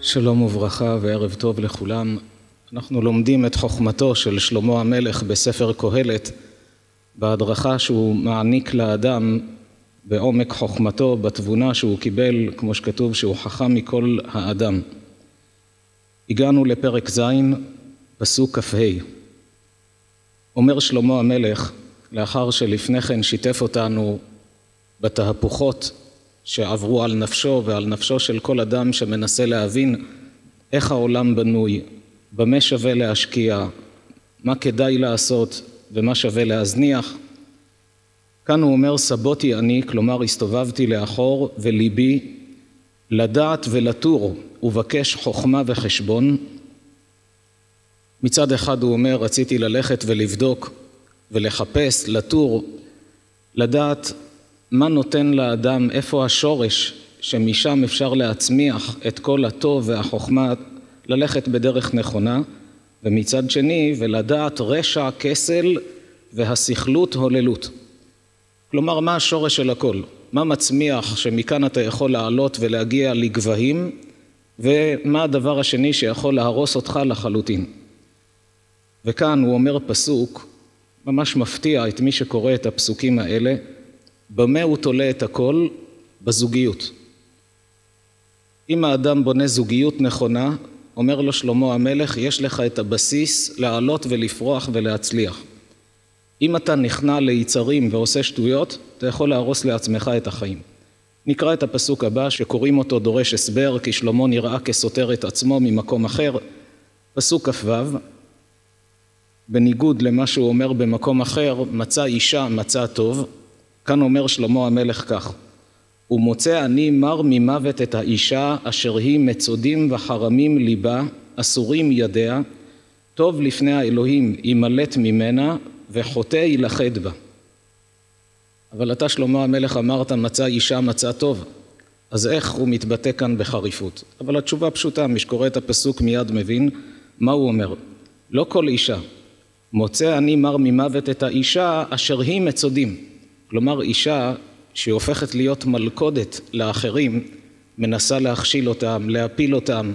שלום וברכה וערב טוב לכולם. אנחנו לומדים את חוכמתו של שלמה המלך בספר קהלת, בהדרכה שהוא מעניק לאדם בעומק חוכמתו, בתבונה שהוא קיבל, כמו שכתוב, שהוא חכם מכל האדם. הגענו לפרק ז', פסוק כ"ה. אומר שלמה המלך, לאחר שלפני כן שיתף אותנו בתהפוכות שעברו על נפשו ועל נפשו של כל אדם שמנסה להבין איך העולם בנוי, במה שווה להשקיע, מה כדאי לעשות ומה שווה להזניח. כאן הוא אומר, סבותי אני, כלומר הסתובבתי לאחור, וליבי לדעת ולתור ובקש חוכמה וחשבון. מצד אחד הוא אומר, רציתי ללכת ולבדוק ולחפש, לתור, לדעת מה נותן לאדם, איפה השורש שמשם אפשר להצמיח את כל הטוב והחוכמה, ללכת בדרך נכונה, ומצד שני ולדעת רשע, כסל והסכלות, הוללות. כלומר, מה השורש של הכל? מה מצמיח שמכאן אתה יכול לעלות ולהגיע לגבהים, ומה הדבר השני שיכול להרוס אותך לחלוטין. וכאן הוא אומר פסוק, ממש מפתיע את מי שקורא את הפסוקים האלה, במה הוא תולה את הכל? בזוגיות. אם האדם בונה זוגיות נכונה, אומר לו שלמה המלך, יש לך את הבסיס לעלות ולפרוח ולהצליח. אם אתה נכנע ליצרים ועושה שטויות, אתה יכול להרוס לעצמך את החיים. נקרא את הפסוק הבא שקוראים אותו דורש הסבר, כי שלמה נראה כסותר את עצמו ממקום אחר. פסוק כ"ו, בניגוד למה שהוא אומר במקום אחר, מצא אישה מצא טוב. כאן אומר שלמה המלך כך, ומוצא אני מר ממוות את האישה אשר היא מצודים וחרמים ליבה, אסורים ידיה, טוב לפני האלוהים ימלט ממנה וחוטא ילכד בה. אבל אתה שלמה המלך אמרת מצא אישה מצא טוב, אז איך הוא מתבטא כאן בחריפות? אבל התשובה פשוטה, מי שקורא את הפסוק מיד מבין מה הוא אומר. לא כל אישה, מוצא אני מר ממוות את האישה אשר היא מצודים. כלומר, אישה שהופכת להיות מלכודת לאחרים, מנסה להכשיל אותם, להפיל אותם,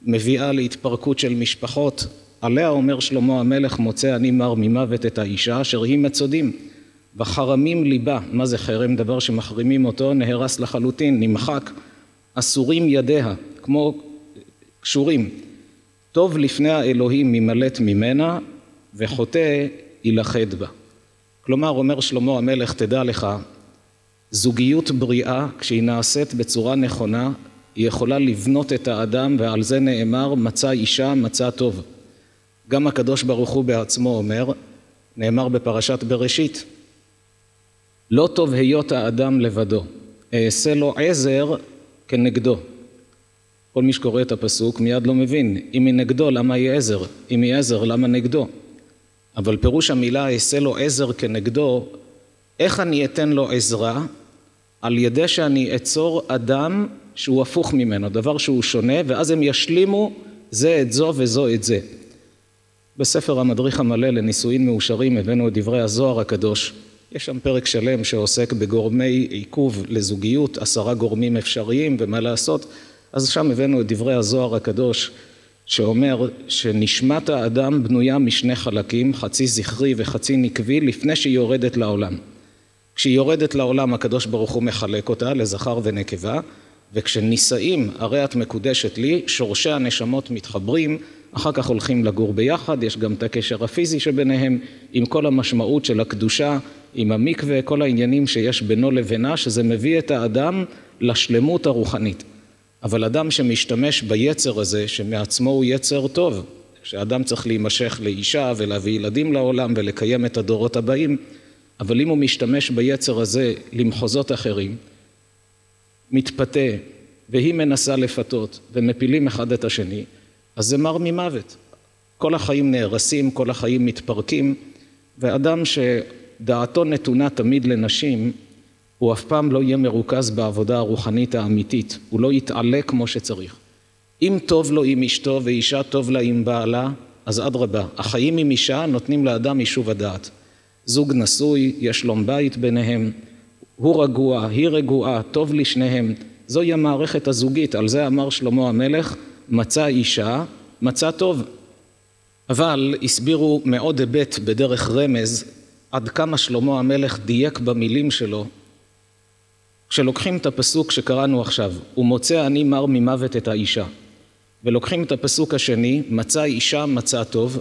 מביאה להתפרקות של משפחות, עליה אומר שלמה המלך, מוצא אני מר ממוות את האישה אשר היא מצודים, וחרמים ליבה. מה זה חרם? דבר שמחרימים אותו, נהרס לחלוטין, נמחק, אסורים ידיה, כמו קשורים. טוב לפני האלוהים ימלט ממנה, וחוטא ילכד בה. כלומר, אומר שלמה המלך, תדע לך, זוגיות בריאה, כשהיא נעשית בצורה נכונה, היא יכולה לבנות את האדם, ועל זה נאמר, מצא אישה, מצא טוב. גם הקדוש ברוך הוא בעצמו אומר, נאמר בפרשת בראשית, לא טוב היות האדם לבדו, אעשה לו עזר כנגדו. כל מי שקורא את הפסוק מיד לא מבין, אם היא נגדו, למה היא עזר? אם היא עזר, למה נגדו? אבל פירוש המילה, אעשה לו עזר כנגדו, איך אני אתן לו עזרה? על ידי שאני אצור אדם שהוא הפוך ממנו, דבר שהוא שונה, ואז הם ישלימו זה את זו וזו את זה. בספר המדריך המלא לנישואין מאושרים הבאנו את דברי הזוהר הקדוש. יש שם פרק שלם שעוסק בגורמי עיכוב לזוגיות, 10 גורמים אפשריים ומה לעשות. אז שם הבאנו את דברי הזוהר הקדוש, שאומר שנשמת האדם בנויה משני חלקים, חצי זכרי וחצי נקבי, לפני שהיא יורדת לעולם. כשהיא יורדת לעולם, הקדוש ברוך הוא מחלק אותה לזכר ונקבה, וכשנישאים, הרי את מקודשת לי, שורשי הנשמות מתחברים, אחר כך הולכים לגור ביחד, יש גם את הקשר הפיזי שביניהם, עם כל המשמעות של הקדושה, עם המקווה, כל העניינים שיש בינו לבינה, שזה מביא את האדם לשלמות הרוחנית. אבל אדם שמשתמש ביצר הזה, שמעצמו הוא יצר טוב, שאדם צריך להימשך לאישה ולהביא ילדים לעולם ולקיים את הדורות הבאים, אבל אם הוא משתמש ביצר הזה למחוזות אחרים, מתפתה והיא מנסה לפתות ומפילים אחד את השני, אז זה מר ממוות. כל החיים נהרסים, כל החיים מתפרקים, ואדם שדעתו נתונה תמיד לנשים, הוא אף פעם לא יהיה מרוכז בעבודה הרוחנית האמיתית, הוא לא יתעלה כמו שצריך. אם טוב לו עם אשתו ואישה טוב לה עם בעלה, אז אדרבה, החיים עם אישה נותנים לאדם יישוב הדעת. זוג נשוי, יש שלום בית ביניהם, הוא רגוע, היא רגועה, טוב לשניהם, זוהי המערכת הזוגית, על זה אמר שלמה המלך, מצא אישה, מצא טוב. אבל הסבירו מאוד היבט בדרך רמז, עד כמה שלמה המלך דייק במילים שלו. כשלוקחים את הפסוק שקראנו עכשיו, הוא מוצא אני מר ממוות את האישה, ולוקחים את הפסוק השני, מצא אישה, מצא טוב,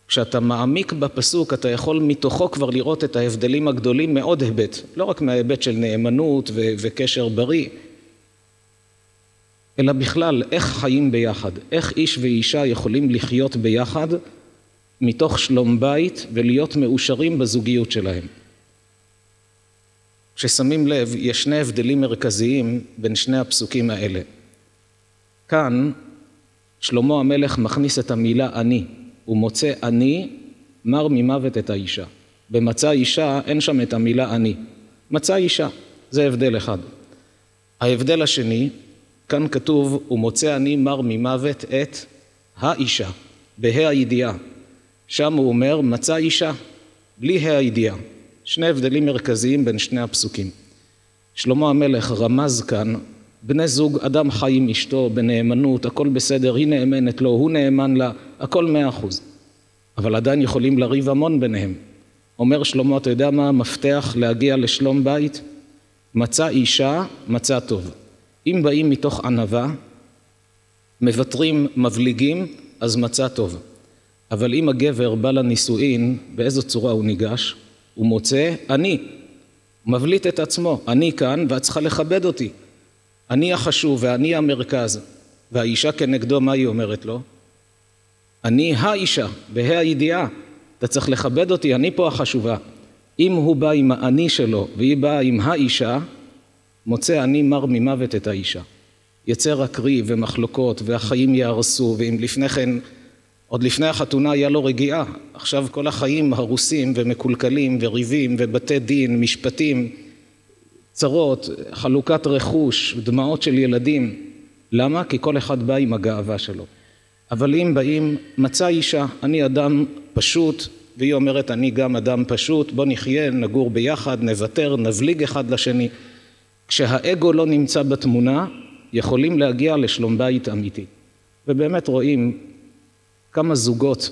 כשאתה מעמיק בפסוק, אתה יכול מתוכו כבר לראות את ההבדלים הגדולים מאוד היבט, לא רק מההיבט של נאמנות וקשר בריא, אלא בכלל, איך חיים ביחד, איך איש ואישה יכולים לחיות ביחד, מתוך שלום בית ולהיות מאושרים בזוגיות שלהם. כששמים לב, יש שני הבדלים מרכזיים בין שני הפסוקים האלה. כאן, שלמה המלך מכניס את המילה אני, הוא מוצא אני, מר ממוות את האישה. במצא אישה אין שם את המילה אני. מצא אישה, זה הבדל אחד. ההבדל השני, כאן כתוב, הוא מוצא אני מר ממוות את האישה, בה"א הידיעה. שם הוא אומר, מצא אישה, בלי ה"א הידיעה. שני הבדלים מרכזיים בין שני הפסוקים. שלמה המלך רמז כאן, בני זוג, אדם חי עם אשתו בנאמנות, הכל בסדר, היא נאמנת לו, הוא נאמן לה, הכל 100%. אבל עדיין יכולים לריב המון ביניהם. אומר שלמה, אתה יודע מה המפתח להגיע לשלום בית? מצא אישה, מצא טוב. אם באים מתוך ענווה, מבטרים, מבליגים, אז מצא טוב. אבל אם הגבר בא לנישואין, באיזו צורה הוא ניגש? הוא מוצא אני, מבליט את עצמו, אני כאן ואת צריכה לכבד אותי. אני החשוב ואני המרכז. והאישה כנגדו, מה היא אומרת לו? אני האישה, בה"א הידיעה, אתה צריך לכבד אותי, אני פה החשובה. אם הוא בא עם האני שלו והיא באה עם האישה, מוצא אני מר ממוות את האישה. יצא רק ריב ומחלוקות והחיים יהרסו, ואם לפני כן, עוד לפני החתונה היה לו רגיעה, עכשיו כל החיים הרוסים ומקולקלים וריבים ובתי דין, משפטים, צרות, חלוקת רכוש, דמעות של ילדים. למה? כי כל אחד בא עם הגאווה שלו. אבל אם באים, מצא אישה, אני אדם פשוט, והיא אומרת אני גם אדם פשוט, בוא נחיה, נגור ביחד, נוותר, נבליג אחד לשני. כשהאגו לא נמצא בתמונה, יכולים להגיע לשלום בית אמיתי. ובאמת רואים כמה זוגות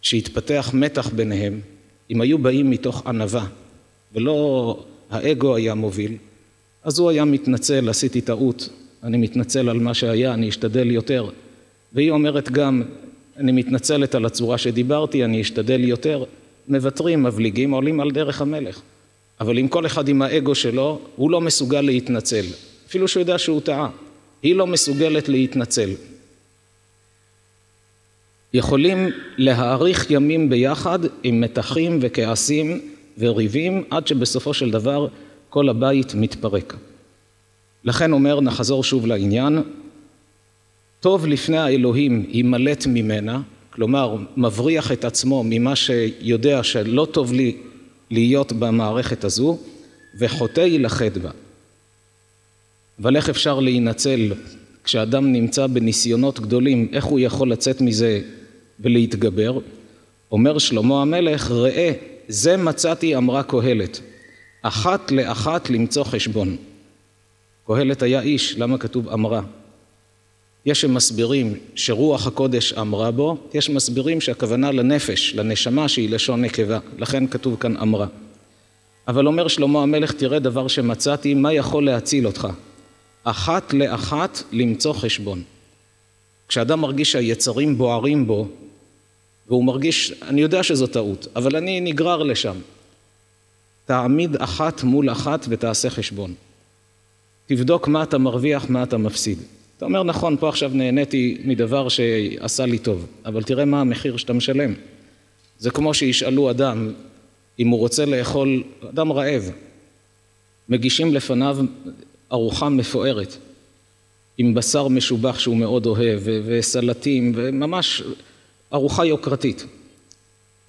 שהתפתח מתח ביניהם, אם היו באים מתוך ענווה, ולא האגו היה מוביל, אז הוא היה מתנצל, עשיתי טעות, אני מתנצל על מה שהיה, אני אשתדל יותר. והיא אומרת גם, אני מתנצלת על הצורה שדיברתי, אני אשתדל יותר. מבטרים, מבליגים, עולים על דרך המלך. אבל אם כל אחד עם האגו שלו, הוא לא מסוגל להתנצל. אפילו שהוא יודע שהוא טעה. היא לא מסוגלת להתנצל. יכולים להאריך ימים ביחד עם מתחים וכעסים וריבים, עד שבסופו של דבר כל הבית מתפרק. לכן אומר, נחזור שוב לעניין, טוב לפני האלוהים ימלט ממנה, כלומר מבריח את עצמו ממה שיודע שלא טוב לי להיות במערכת הזו, וחוטא ילחד בה. אבל איך אפשר להינצל כשאדם נמצא בניסיונות גדולים, איך הוא יכול לצאת מזה ולהתגבר? אומר שלמה המלך, ראה, זה מצאתי אמרה קהלת, אחת לאחת למצוא חשבון. קהלת היה איש, למה כתוב אמרה? יש שמסבירים שרוח הקודש אמרה בו, יש מסבירים שהכוונה לנפש, לנשמה שהיא לשון נקבה, לכן כתוב כאן אמרה. אבל אומר שלמה המלך, תראה דבר שמצאתי, מה יכול להציל אותך? אחת לאחת למצוא חשבון. כשאדם מרגיש שהיצרים בוערים בו, והוא מרגיש, אני יודע שזו טעות, אבל אני נגרר לשם. תעמיד אחת מול אחת ותעשה חשבון. תבדוק מה אתה מרוויח, מה אתה מפסיד. אתה אומר, נכון, פה עכשיו נהניתי מדבר שעשה לי טוב, אבל תראה מה המחיר שאתה משלם. זה כמו שישאלו אדם, אם הוא רוצה לאכול, אדם רעב, מגישים לפניו ארוחה מפוארת, עם בשר משובח שהוא מאוד אוהב, וסלטים, וממש ארוחה יוקרתית.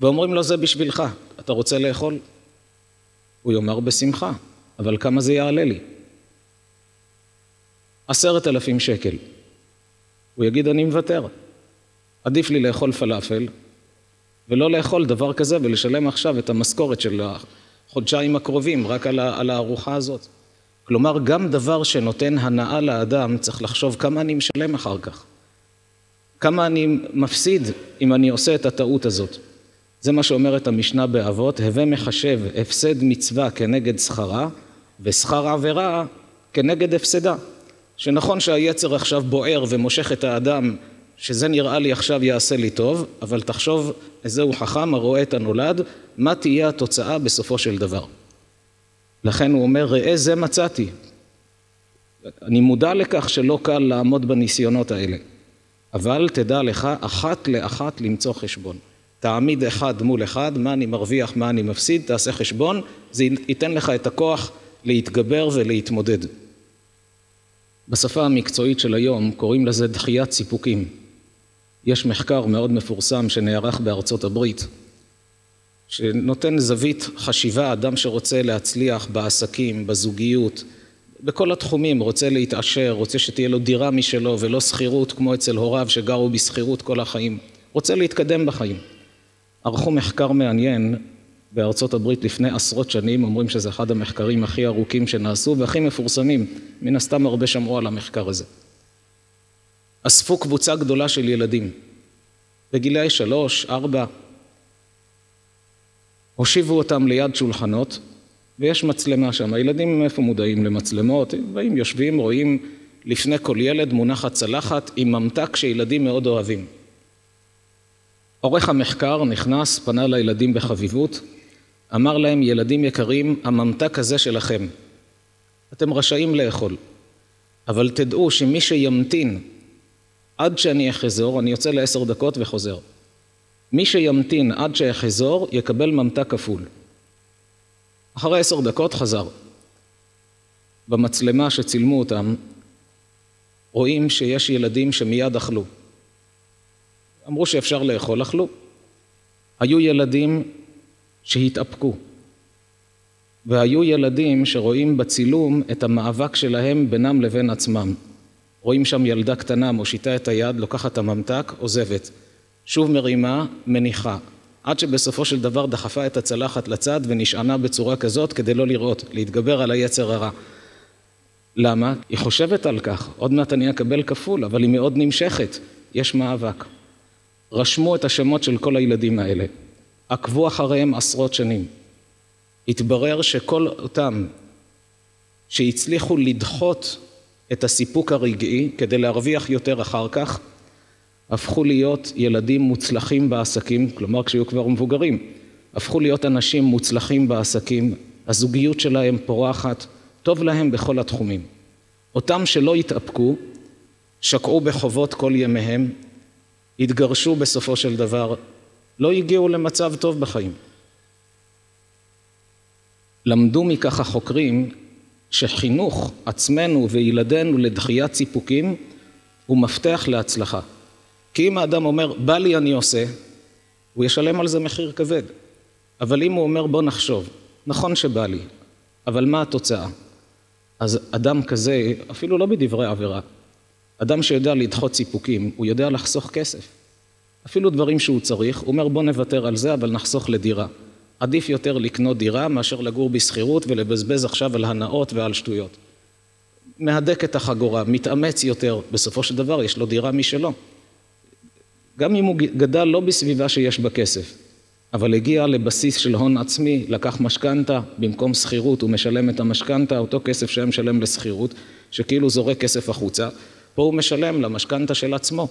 ואומרים לו, זה בשבילך, אתה רוצה לאכול? הוא יאמר בשמחה, אבל כמה זה יעלה לי? 10,000 שקל. הוא יגיד, אני מוותר. עדיף לי לאכול פלאפל, ולא לאכול דבר כזה, ולשלם עכשיו את המשכורת של החודשיים הקרובים, רק על הארוחה הזאת. כלומר, גם דבר שנותן הנאה לאדם צריך לחשוב כמה אני משלם אחר כך. כמה אני מפסיד אם אני עושה את הטעות הזאת. זה מה שאומרת המשנה באבות, הווה מחשב הפסד מצווה כנגד שכרה, ושכר עבירה כנגד הפסדה. שנכון שהיצר עכשיו בוער ומושך את האדם, שזה נראה לי עכשיו יעשה לי טוב, אבל תחשוב, איזהו חכם הרואה את הנולד, מה תהיה התוצאה בסופו של דבר. לכן הוא אומר, ראה זה מצאתי. אני מודע לכך שלא קל לעמוד בניסיונות האלה, אבל תדע לך אחת לאחת למצוא חשבון. תעמיד אחד מול אחד, מה אני מרוויח, מה אני מפסיד, תעשה חשבון, זה ייתן לך את הכוח להתגבר ולהתמודד. בשפה המקצועית של היום קוראים לזה דחיית סיפוקים. יש מחקר מאוד מפורסם שנערך בארצות הברית, שנותן זווית חשיבה, אדם שרוצה להצליח בעסקים, בזוגיות, בכל התחומים, רוצה להתעשר, רוצה שתהיה לו דירה משלו ולא שכירות כמו אצל הוריו שגרו בשכירות כל החיים, רוצה להתקדם בחיים. ערכו מחקר מעניין בארצות הברית לפני עשרות שנים, אומרים שזה אחד המחקרים הכי ארוכים שנעשו והכי מפורסמים, מן הסתם הרבה שמעו על המחקר הזה. אספו קבוצה גדולה של ילדים, בגילי 3, 4, הושיבו אותם ליד שולחנות, ויש מצלמה שם. הילדים איפה מודעים למצלמות? באים, יושבים, רואים לפני כל ילד מונחת צלחת עם ממתק שילדים מאוד אוהבים. עורך המחקר נכנס, פנה לילדים בחביבות, אמר להם, ילדים יקרים, הממתק הזה שלכם. אתם רשאים לאכול, אבל תדעו שמי שימתין עד שאני אחזור, אני יוצא ל10 דקות וחוזר. מי שימתין עד שיחזור יקבל ממתק כפול. אחרי 10 דקות חזר. במצלמה שצילמו אותם, רואים שיש ילדים שמיד אכלו. אמרו שאפשר לאכול, אכלו. היו ילדים שהתאפקו. והיו ילדים שרואים בצילום את המאבק שלהם בינם לבין עצמם. רואים שם ילדה קטנה, מושיטה את היד, לוקחת את הממתק, עוזבת. שוב מרימה, מניחה. עד שבסופו של דבר דחפה את הצלחת לצד ונשענה בצורה כזאת כדי לא לראות, להתגבר על היצר הרע. למה? היא חושבת על כך, עוד מעט אני אקבל כפול, אבל היא מאוד נמשכת, יש מאבק. רשמו את השמות של כל הילדים האלה, עקבו אחריהם עשרות שנים. התברר שכל אותם שהצליחו לדחות את הסיפוק הרגעי כדי להרוויח יותר אחר כך, הפכו להיות ילדים מוצלחים בעסקים, כלומר כשהיו כבר מבוגרים, הפכו להיות אנשים מוצלחים בעסקים, הזוגיות שלהם פורחת, טוב להם בכל התחומים. אותם שלא התאפקו, שקעו בחובות כל ימיהם, התגרשו בסופו של דבר, לא הגיעו למצב טוב בחיים. למדו מכך החוקרים שחינוך עצמנו וילדינו לדחיית סיפוקים הוא מפתח להצלחה. כי אם האדם אומר, בא לי אני עושה, הוא ישלם על זה מחיר כבד. אבל אם הוא אומר, בוא נחשוב, נכון שבא לי, אבל מה התוצאה? אז אדם כזה, אפילו לא בדברי עבירה, אדם שיודע לדחות סיפוקים, הוא יודע לחסוך כסף. אפילו דברים שהוא צריך, הוא אומר, בוא נוותר על זה, אבל נחסוך לדירה. עדיף יותר לקנות דירה מאשר לגור בשכירות ולבזבז עכשיו על הנאות ועל שטויות. מהדק את החגורה, מתאמץ יותר, בסופו של דבר יש לו דירה משלו. גם אם הוא גדל לא בסביבה שיש בה כסף, אבל הגיע לבסיס של הון עצמי, לקח משכנתה, במקום שכירות הוא משלם את המשכנתה, אותו כסף שהם משלם לשכירות, שכאילו זורק כסף החוצה, פה הוא משלם למשכנתה של עצמו.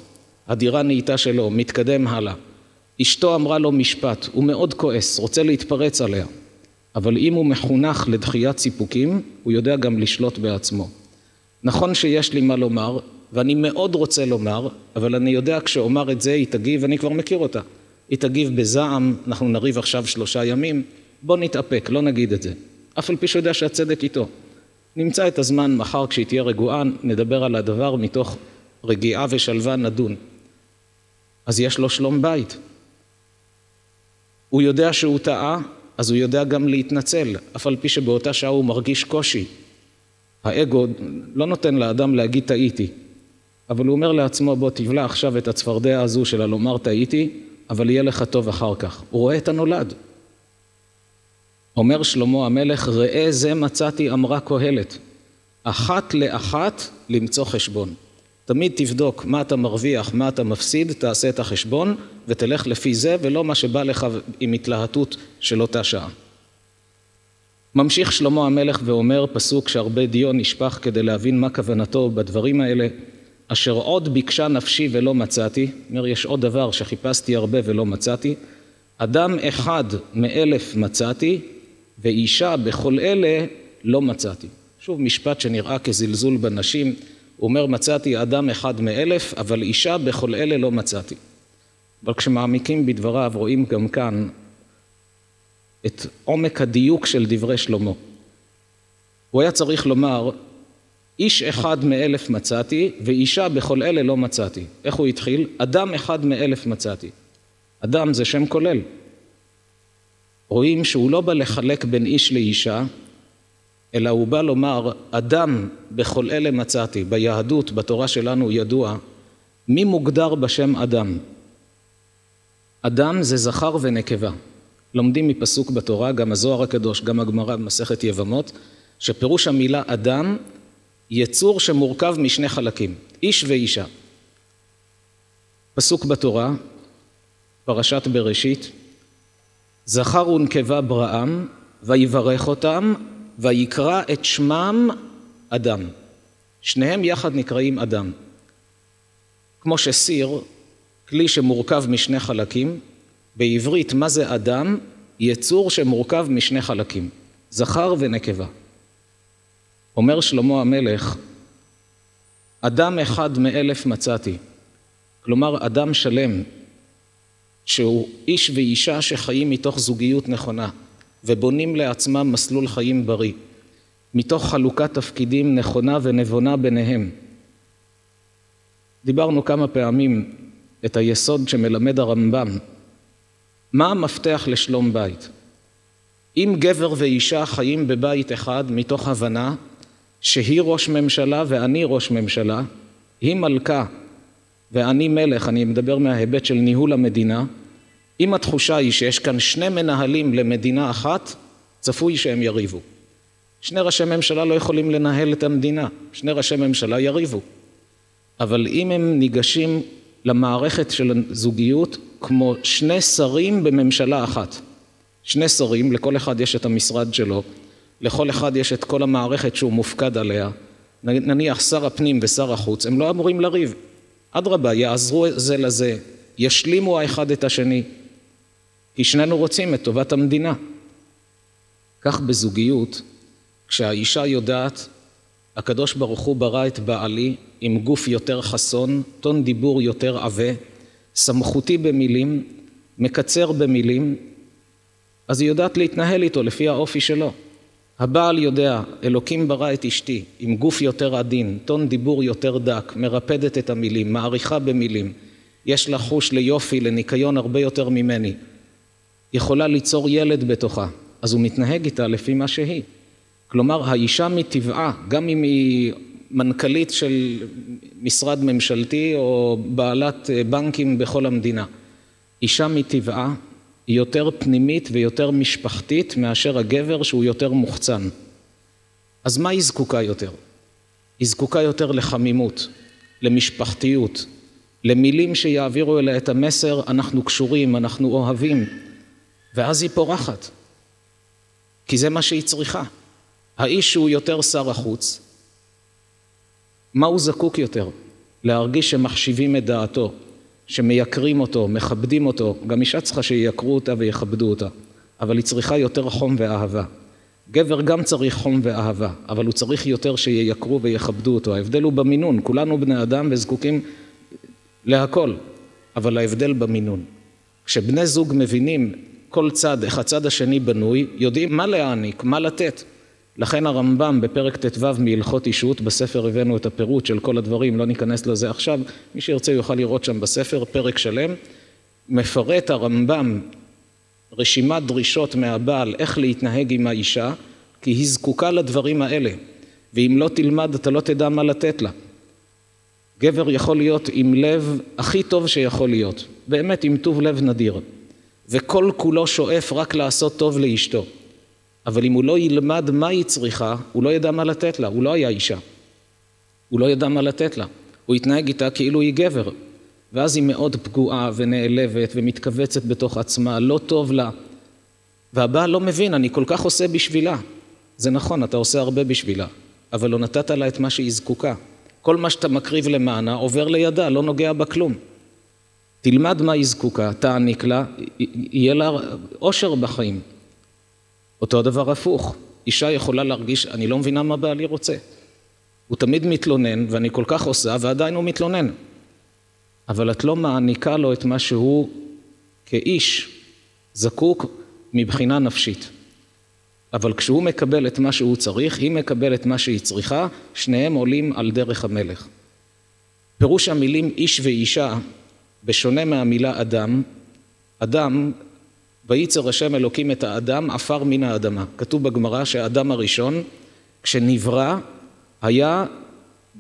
הדירה נהייתה שלו, מתקדם הלאה. אשתו אמרה לו משפט, הוא מאוד כועס, רוצה להתפרץ עליה. אבל אם הוא מחונך לדחיית סיפוקים, הוא יודע גם לשלוט בעצמו. נכון שיש לי מה לומר, ואני מאוד רוצה לומר, אבל אני יודע כשאומר את זה, היא תגיב, אני כבר מכיר אותה. היא תגיב בזעם, אנחנו נריב עכשיו 3 ימים, בוא נתאפק, לא נגיד את זה. אף על פי שיודע שהצדק איתו. נמצא את הזמן מחר כשהיא תהיה רגועה, נדבר על הדבר מתוך רגיעה ושלווה נדון. אז יש לו שלום בית. הוא יודע שהוא טעה, אז הוא יודע גם להתנצל, אף על פי שבאותה שעה הוא מרגיש קושי. האגו לא נותן לאדם להגיד טעיתי, אבל הוא אומר לעצמו, בוא תבלע עכשיו את הצפרדע הזו של לומר טעיתי, אבל יהיה לך טוב אחר כך. הוא רואה את הנולד. אומר שלמה המלך, ראה זה מצאתי אמרה קהלת. אחת לאחת למצוא חשבון. תמיד תבדוק מה אתה מרוויח, מה אתה מפסיד, תעשה את החשבון ותלך לפי זה, ולא מה שבא לך עם התלהטות של אותה שעה. ממשיך שלמה המלך ואומר פסוק שהרבה דיו נשפך כדי להבין מה כוונתו בדברים האלה. אשר עוד ביקשה נפשי ולא מצאתי, אומר יש עוד דבר שחיפשתי הרבה ולא מצאתי, אדם אחד מ1,000 מצאתי, ואישה בכל אלה לא מצאתי. שוב משפט שנראה כזלזול בנשים, הוא אומר מצאתי אדם אחד מ1,000, אבל אישה בכל אלה לא מצאתי. אבל כשמעמיקים בדבריו רואים גם כאן את עומק הדיוק של דברי שלמה. הוא היה צריך לומר, איש אחד מ1,000 מצאתי, ואישה בכל אלה לא מצאתי. איך הוא התחיל? אדם אחד מ1,000 מצאתי. אדם זה שם כולל. רואים שהוא לא בא לחלק בין איש לאישה, אלא הוא בא לומר, אדם בכל אלה מצאתי. ביהדות, בתורה שלנו ידוע, מי מוגדר בשם אדם? אדם זה זכר ונקבה. לומדים מפסוק בתורה, גם הזוהר הקדוש, גם הגמרא במסכת יבמות, שפירוש המילה אדם, יצור שמורכב משני חלקים, איש ואישה. פסוק בתורה, פרשת בראשית, זכר ונקבה בראם, ויברך אותם, ויקרא את שמם אדם. שניהם יחד נקראים אדם. כמו שסיר, כלי שמורכב משני חלקים, בעברית מה זה אדם? יצור שמורכב משני חלקים, זכר ונקבה. אומר שלמה המלך, אדם אחד מ1,000 מצאתי. כלומר, אדם שלם, שהוא איש ואישה שחיים מתוך זוגיות נכונה, ובונים לעצמם מסלול חיים בריא, מתוך חלוקת תפקידים נכונה ונבונה ביניהם. דיברנו כמה פעמים את היסוד שמלמד הרמב"ם. מה המפתח לשלום בית? אם גבר ואישה חיים בבית אחד מתוך הבנה שהיא ראש ממשלה ואני ראש ממשלה, היא מלכה ואני מלך, אני מדבר מההיבט של ניהול המדינה, אם התחושה היא שיש כאן שני מנהלים למדינה אחת, צפוי שהם יריבו. שני ראשי ממשלה לא יכולים לנהל את המדינה, שני ראשי ממשלה יריבו. אבל אם הם ניגשים למערכת של הזוגיות כמו שני שרים בממשלה אחת, שני שרים, לכל אחד יש את המשרד שלו, לכל אחד יש את כל המערכת שהוא מופקד עליה, נניח שר הפנים ושר החוץ, הם לא אמורים לריב. אדרבה, יעזרו זה לזה, ישלימו האחד את השני, כי שנינו רוצים את טובת המדינה. כך בזוגיות, כשהאישה יודעת, הקדוש ברוך הוא ברא את בעלי עם גוף יותר חסון, טון דיבור יותר עבה, סמכותי במילים, מקצר במילים, אז היא יודעת להתנהל איתו לפי האופי שלו. הבעל יודע, אלוקים ברא את אשתי עם גוף יותר עדין, טון דיבור יותר דק, מרפדת את המילים, מעריכה במילים, יש לה חוש ליופי, לניקיון הרבה יותר ממני, יכולה ליצור ילד בתוכה, אז הוא מתנהג איתה לפי מה שהיא. כלומר, האישה מטבעה, גם אם היא מנכ"לית של משרד ממשלתי או בעלת בנקים בכל המדינה, אישה מטבעה היא יותר פנימית ויותר משפחתית מאשר הגבר שהוא יותר מוחצן. אז מה היא זקוקה יותר? היא זקוקה יותר לחמימות, למשפחתיות, למילים שיעבירו אליה את המסר, אנחנו קשורים, אנחנו אוהבים, ואז היא פורחת, כי זה מה שהיא צריכה. האיש שהוא יותר שר החוץ, מה הוא זקוק יותר? להרגיש שמחשיבים את דעתו, שמייקרים אותו, מכבדים אותו, גם אישה צריכה שיקרו אותה ויכבדו אותה, אבל היא צריכה יותר חום ואהבה. גבר גם צריך חום ואהבה, אבל הוא צריך יותר שיקרו ויכבדו אותו. ההבדל הוא במינון, כולנו בני אדם וזקוקים להכל, אבל ההבדל במינון. כשבני זוג מבינים כל צד, איך הצד השני בנוי, יודעים מה להעניק, מה לתת. לכן הרמב"ם בפרק ט"ו מהלכות אישות, בספר הבאנו את הפירוט של כל הדברים, לא ניכנס לזה עכשיו, מי שירצה יוכל לראות שם בספר, פרק שלם, מפרט הרמב"ם רשימת דרישות מהבעל איך להתנהג עם האישה, כי היא זקוקה לדברים האלה, ואם לא תלמד אתה לא תדע מה לתת לה. גבר יכול להיות עם לב הכי טוב שיכול להיות, באמת עם טוב לב נדיר, וכל כולו שואף רק לעשות טוב לאשתו. אבל אם הוא לא ילמד מה היא צריכה, הוא לא ידע מה לתת לה, הוא לא היה אישה. הוא לא ידע מה לתת לה. הוא התנהג איתה כאילו היא גבר. ואז היא מאוד פגועה ונעלבת ומתכווצת בתוך עצמה, לא טוב לה. והבעל לא מבין, אני כל כך עושה בשבילה. זה נכון, אתה עושה הרבה בשבילה, אבל לא נתת לה את מה שהיא זקוקה. כל מה שאתה מקריב למענה עובר לידה, לא נוגע בה כלום. תלמד מה היא זקוקה, תעניק לה, יהיה לה אושר בחיים. אותו הדבר הפוך, אישה יכולה להרגיש, אני לא מבינה מה בעלי רוצה. הוא תמיד מתלונן, ואני כל כך עושה, ועדיין הוא מתלונן. אבל את לא מעניקה לו את מה שהוא כאיש זקוק מבחינה נפשית. אבל כשהוא מקבל את מה שהוא צריך, היא מקבלת מה שהיא צריכה, שניהם עולים על דרך המלך. פירוש המילים איש ואישה, בשונה מהמילה אדם, אדם, וייצר השם אלוקים את האדם, עפר מן האדמה. כתוב בגמרא שהאדם הראשון, כשנברא, היה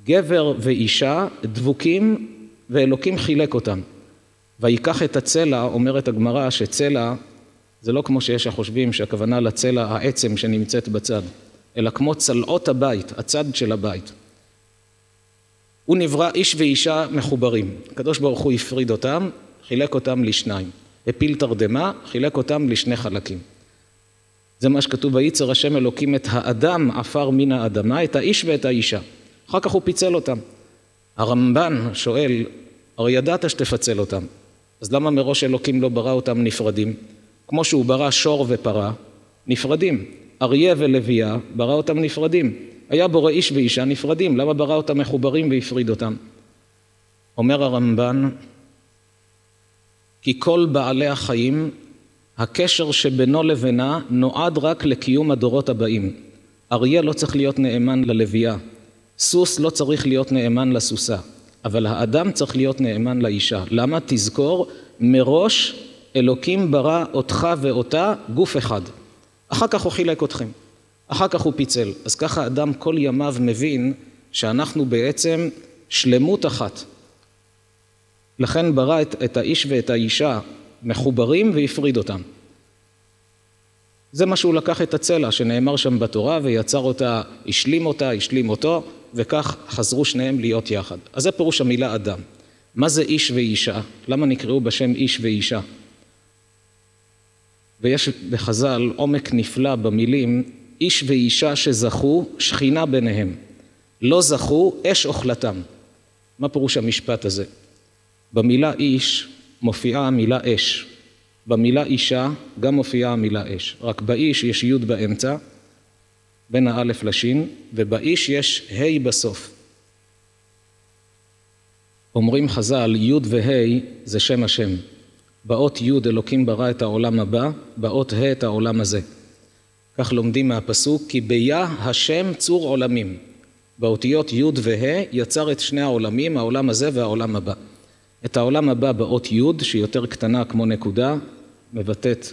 גבר ואישה דבוקים, ואלוקים חילק אותם. ויקח את הצלע, אומרת הגמרא שצלע, זה לא כמו שיש החושבים שהכוונה לצלע העצם שנמצאת בצד, אלא כמו צלעות הבית, הצד של הבית. הוא נברא איש ואישה מחוברים. הקדוש ברוך הוא הפריד אותם, חילק אותם לשניים. הפיל תרדמה, חילק אותם לשני חלקים. זה מה שכתוב, וייצר השם אלוקים את האדם עפר מן האדמה, את האיש ואת האישה. אחר כך הוא פיצל אותם. הרמב"ן שואל, הרי ידעת שתפצל אותם, אז למה מראש אלוקים לא ברא אותם נפרדים? כמו שהוא ברא שור ופרה, נפרדים. אריה ולוויה, ברא אותם נפרדים. היה בורא איש ואישה נפרדים, למה ברא אותם מחוברים והפריד אותם? אומר הרמב"ן, כי כל בעלי החיים, הקשר שבינו לבינה נועד רק לקיום הדורות הבאים. אריה לא צריך להיות נאמן ללוויה, סוס לא צריך להיות נאמן לסוסה, אבל האדם צריך להיות נאמן לאישה. למה? תזכור, מראש אלוקים ברא אותך ואותה גוף אחד. אחר כך הוא חילק אתכם, אחר כך הוא פיצל. אז ככה אדם כל ימיו מבין שאנחנו בעצם שלמות אחת. לכן ברא את האיש ואת האישה מחוברים והפריד אותם. זה מה שהוא לקח את הצלע שנאמר שם בתורה ויצר אותה, השלים אותו, וכך חזרו שניהם להיות יחד. אז זה פירוש המילה אדם. מה זה איש ואישה? למה נקראו בשם איש ואישה? ויש בחז"ל עומק נפלא במילים, איש ואישה שזכו, שכינה ביניהם. לא זכו, אש אוכלתם. מה פירוש המשפט הזה? במילה איש מופיעה המילה אש. במילה אישה גם מופיעה המילה אש. רק באיש יש י' באמצע, בין האלף לשין, ובאיש יש ה' בסוף. אומרים חז"ל, י' וה' זה שם השם. באות י' אלוקים ברא את העולם הבא, באות ה' את העולם הזה. כך לומדים מהפסוק, כי ביה השם צור עולמים. באותיות י' וה' יצר את שני העולמים, העולם הזה והעולם הבא. את העולם הבא באות י' שהיא יותר קטנה כמו נקודה, מבטאת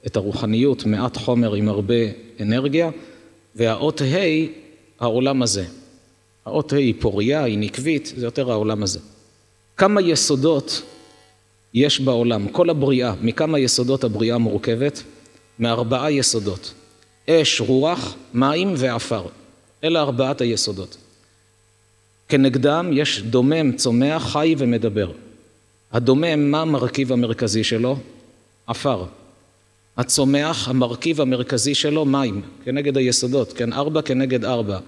את הרוחניות, מעט חומר עם הרבה אנרגיה, והאות ה' העולם הזה. האות ה' היא פוריה, היא נקבית, זה יותר העולם הזה. כמה יסודות יש בעולם, כל הבריאה, מכמה יסודות הבריאה מורכבת? מ4 יסודות. אש, רוח, מים ועפר. אלה 4 היסודות. כנגדם יש דומם, צומח, חי ומדבר. הדומם, מה המרכיב המרכזי שלו? עפר. הצומח, המרכיב המרכזי שלו, מים, כנגד היסודות, כן, 4 כנגד 4.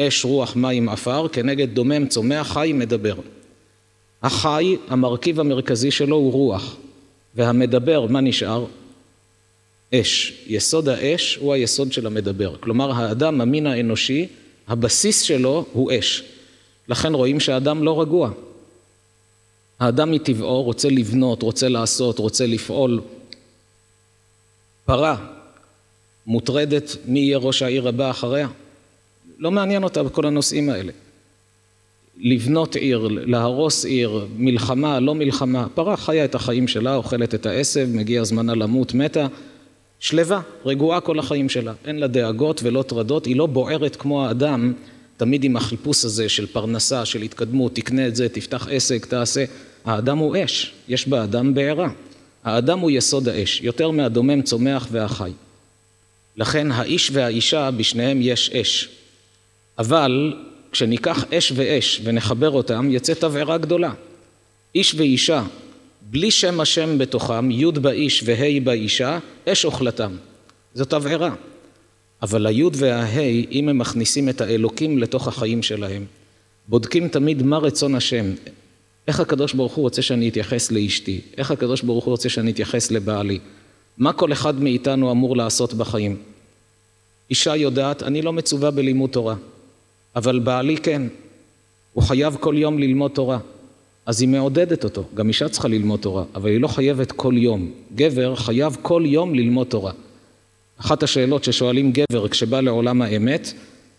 אש, רוח, מים, עפר, כנגד דומם, צומח, חי, מדבר. החי, המרכיב המרכזי שלו הוא רוח, והמדבר, מה נשאר? אש. יסוד האש הוא היסוד של המדבר. כלומר, האדם, המין האנושי, הבסיס שלו הוא אש. לכן רואים שהאדם לא רגוע. האדם מטבעו רוצה לבנות, רוצה לעשות, רוצה לפעול. פרה, מוטרדת מי יהיה ראש העיר הבא אחריה. לא מעניין אותה בכל הנושאים האלה. לבנות עיר, להרוס עיר, מלחמה, לא מלחמה. פרה חיה את החיים שלה, אוכלת את העשב, מגיע זמנה למות, מתה. שלווה, רגועה כל החיים שלה. אין לה דאגות ולא טרדות, היא לא בוערת כמו האדם, תמיד עם החיפוש הזה של פרנסה, של התקדמות, תקנה את זה, תפתח עסק, תעשה. האדם הוא אש, יש באדם בעירה. האדם הוא יסוד האש, יותר מהדומם, צומח והחי. לכן האיש והאישה בשניהם יש אש. אבל כשניקח אש ואש ונחבר אותם, יצא תבערה גדולה. איש ואישה, בלי שם השם בתוכם, י' באיש וה' באישה, אש אוכלתם. זו תבערה. אבל הי' והה', אם הם מכניסים את האלוקים לתוך החיים שלהם, בודקים תמיד מה רצון השם. איך הקדוש ברוך הוא רוצה שאני אתייחס לאשתי? איך הקדוש ברוך הוא רוצה שאני אתייחס לבעלי? מה כל אחד מאיתנו אמור לעשות בחיים? אישה יודעת, אני לא מצווה בלימוד תורה, אבל בעלי כן. הוא חייב כל יום ללמוד תורה. אז היא מעודדת אותו. גם אישה צריכה ללמוד תורה, אבל היא לא חייבת כל יום. גבר חייב כל יום ללמוד תורה. אחת השאלות ששואלים גבר כשבא לעולם האמת,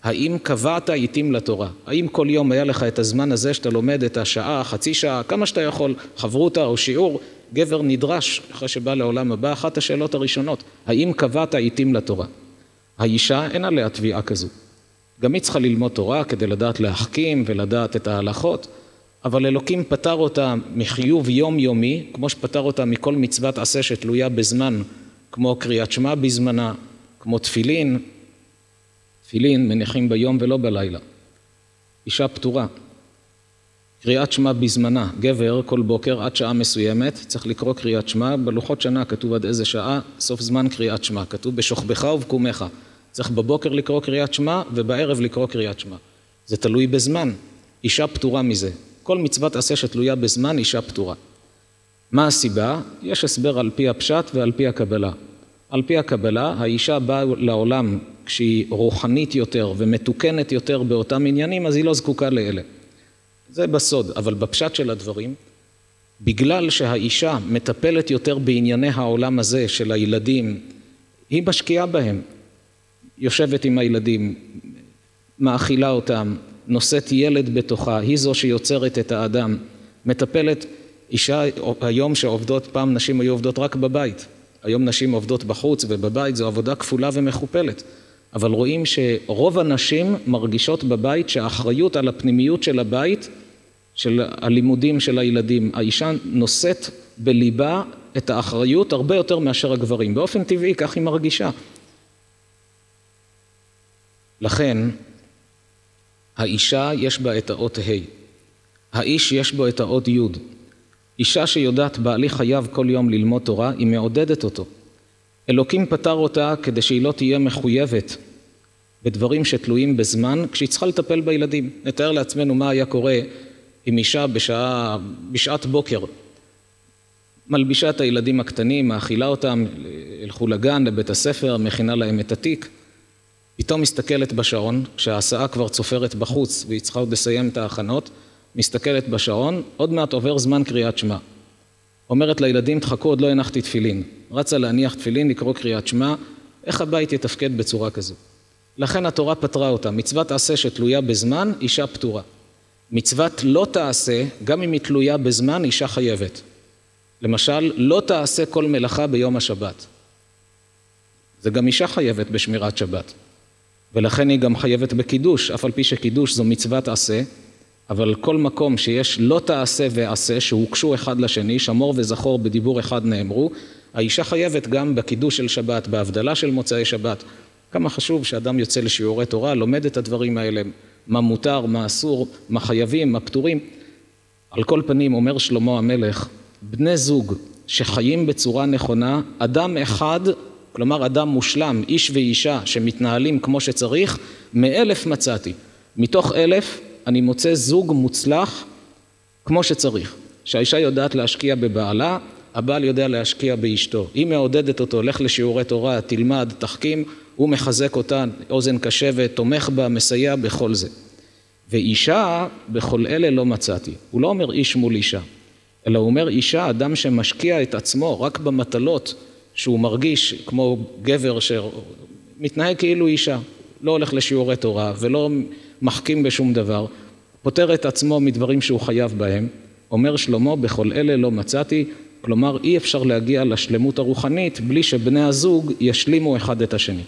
האם קבעת עיתים לתורה? האם כל יום היה לך את הזמן הזה שאתה לומד את השעה, חצי שעה, כמה שאתה יכול, חברותה או שיעור? גבר נדרש אחרי שבא לעולם הבא. אחת השאלות הראשונות, האם קבעת עיתים לתורה? האישה אין עליה תביעה כזו. גם היא צריכה ללמוד תורה כדי לדעת להחכים ולדעת את ההלכות, אבל אלוקים פטר אותה מחיוב יומיומי, כמו שפטר אותה מכל מצוות עשה שתלויה בזמן, כמו קריאת שמע בזמנה, כמו תפילין. תפילין מניחים ביום ולא בלילה. אישה פטורה. קריאת שמע בזמנה. גבר כל בוקר עד שעה מסוימת צריך לקרוא קריאת שמע. בלוחות שנה כתוב עד איזה שעה, סוף זמן קריאת שמע. כתוב בשוכבך ובקומך. צריך בבוקר לקרוא קריאת שמע ובערב לקרוא קריאת שמע. זה תלוי בזמן. אישה פטורה מזה. כל מצוות עשה שתלויה בזמן, אישה פטורה. מה הסיבה? יש הסבר על פי הפשט ועל פי הקבלה. על פי הקבלה, האישה באה לעולם כשהיא רוחנית יותר ומתוקנת יותר באותם עניינים, אז היא לא זקוקה לאלה. זה בסוד, אבל בפשט של הדברים, בגלל שהאישה מטפלת יותר בענייני העולם הזה של הילדים, היא משקיעה בהם. יושבת עם הילדים, מאכילה אותם, נושאת ילד בתוכה, היא זו שיוצרת את האדם, מטפלת. אישה היום שעובדות, פעם נשים היו עובדות רק בבית, היום נשים עובדות בחוץ ובבית, זו עבודה כפולה ומכופלת. אבל רואים שרוב הנשים מרגישות בבית שהאחריות על הפנימיות של הבית, של הלימודים של הילדים, האישה נושאת בליבה את האחריות הרבה יותר מאשר הגברים. באופן טבעי כך היא מרגישה. לכן, האישה יש בה את האות ה', האיש יש בו את האות י'. אישה שיודעת בעלי חייב כל יום ללמוד תורה, היא מעודדת אותו. אלוקים פטר אותה כדי שהיא לא תהיה מחויבת בדברים שתלויים בזמן, כשהיא צריכה לטפל בילדים. נתאר לעצמנו מה היה קורה עם אישה בשעת בוקר. מלבישה את הילדים הקטנים, מאכילה אותם, הלכו לגן, לבית הספר, מכינה להם את התיק. פתאום מסתכלת בשעון, כשההסעה כבר צופרת בחוץ והיא צריכה עוד לסיים את ההכנות, מסתכלת בשעון, עוד מעט עובר זמן קריאת שמע. אומרת לילדים, תחכו, עוד לא הנחתי תפילין. רצה להניח תפילין, לקרוא קריאת שמע, איך הבית יתפקד בצורה כזו? לכן התורה פטרה אותה. מצוות עשה שתלויה בזמן, אישה פטורה. מצוות לא תעשה, גם אם היא תלויה בזמן, אישה חייבת. למשל, לא תעשה כל מלאכה ביום השבת. זה גם אישה חייבת בשמירת שבת. ולכן היא גם חייבת בקידוש, אף על פי שקידוש זו מצוות עשה, אבל כל מקום שיש לא תעשה ועשה, שהוקשו אחד לשני, שמור וזכור בדיבור אחד נאמרו, האישה חייבת גם בקידוש של שבת, בהבדלה של מוצאי שבת. כמה חשוב שאדם יוצא לשיעורי תורה, לומד את הדברים האלה, מה מותר, מה אסור, מה חייבים, מה פטורים. על כל פנים, אומר שלמה המלך, בני זוג שחיים בצורה נכונה, אדם אחד, כלומר אדם מושלם, איש ואישה שמתנהלים כמו שצריך, 1,000 מצאתי. מתוך 1,000 אני מוצא זוג מוצלח כמו שצריך. שהאישה יודעת להשקיע בבעלה, הבעל יודע להשקיע באשתו. היא מעודדת אותו, לך לשיעורי תורה, תלמד, תחכים, הוא מחזק אותה, אוזן קשבת, תומך בה, מסייע בכל זה. ואישה, בכל אלה לא מצאתי. הוא לא אומר איש מול אישה, אלא הוא אומר אישה, אדם שמשקיע את עצמו רק במטלות, שהוא מרגיש כמו גבר שמתנהג כאילו אישה, לא הולך לשיעורי תורה ולא מחכים בשום דבר, פותר את עצמו מדברים שהוא חייב בהם. אומר שלמה, בכל אלה לא מצאתי, כלומר אי אפשר להגיע לשלמות הרוחנית בלי שבני הזוג ישלימו אחד את השני.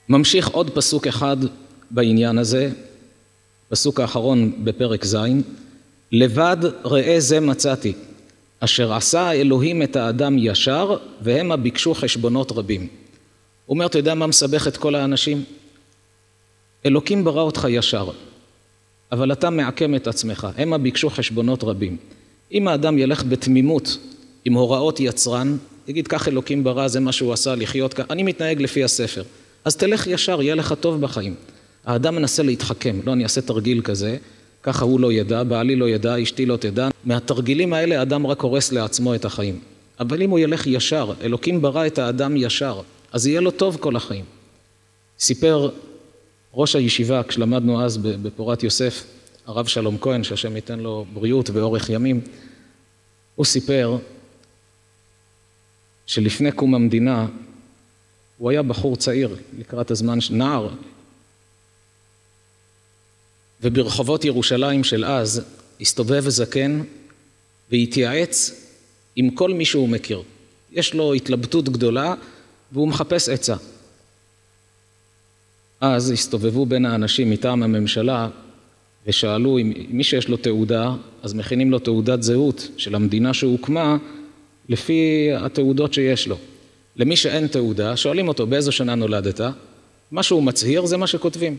ממשיך עוד פסוק אחד בעניין הזה, פסוק האחרון בפרק ז', לבד ראה זה מצאתי, אשר עשה האלוהים את האדם ישר, והמה ביקשו חשבונות רבים. הוא אומר, אתה יודע מה מסבך את כל האנשים? אלוקים ברא אותך ישר, אבל אתה מעקם את עצמך. המה ביקשו חשבונות רבים. אם האדם ילך בתמימות עם הוראות יצרן, יגיד, כך אלוקים ברא, זה מה שהוא עשה, לחיות כך, אני מתנהג לפי הספר. אז תלך ישר, יהיה לך טוב בחיים. האדם מנסה להתחכם, לא, אני אעשה תרגיל כזה, ככה הוא לא ידע, בעלי לא ידע, אשתי לא תדע. מהתרגילים האלה האדם רק הורס לעצמו את החיים. אבל אם הוא ילך ישר, אלוקים ברא את האדם ישר, אז יהיה לו טוב כל החיים. סיפר ראש הישיבה, כשלמדנו אז בפורת יוסף, הרב שלום כהן, שהשם ייתן לו בריאות ואורך ימים, הוא סיפר שלפני קום המדינה, הוא היה בחור צעיר, לקראת הזמן נער, וברחובות ירושלים של אז, הסתובב זקן והתייעץ עם כל מי שהוא מכיר. יש לו התלבטות גדולה, והוא מחפש עצה. אז הסתובבו בין האנשים מטעם הממשלה, ושאלו אם מי שיש לו תעודה, אז מכינים לו תעודת זהות של המדינה שהוקמה, לפי התעודות שיש לו. למי שאין תעודה, שואלים אותו באיזו שנה נולדת, מה שהוא מצהיר זה מה שכותבים.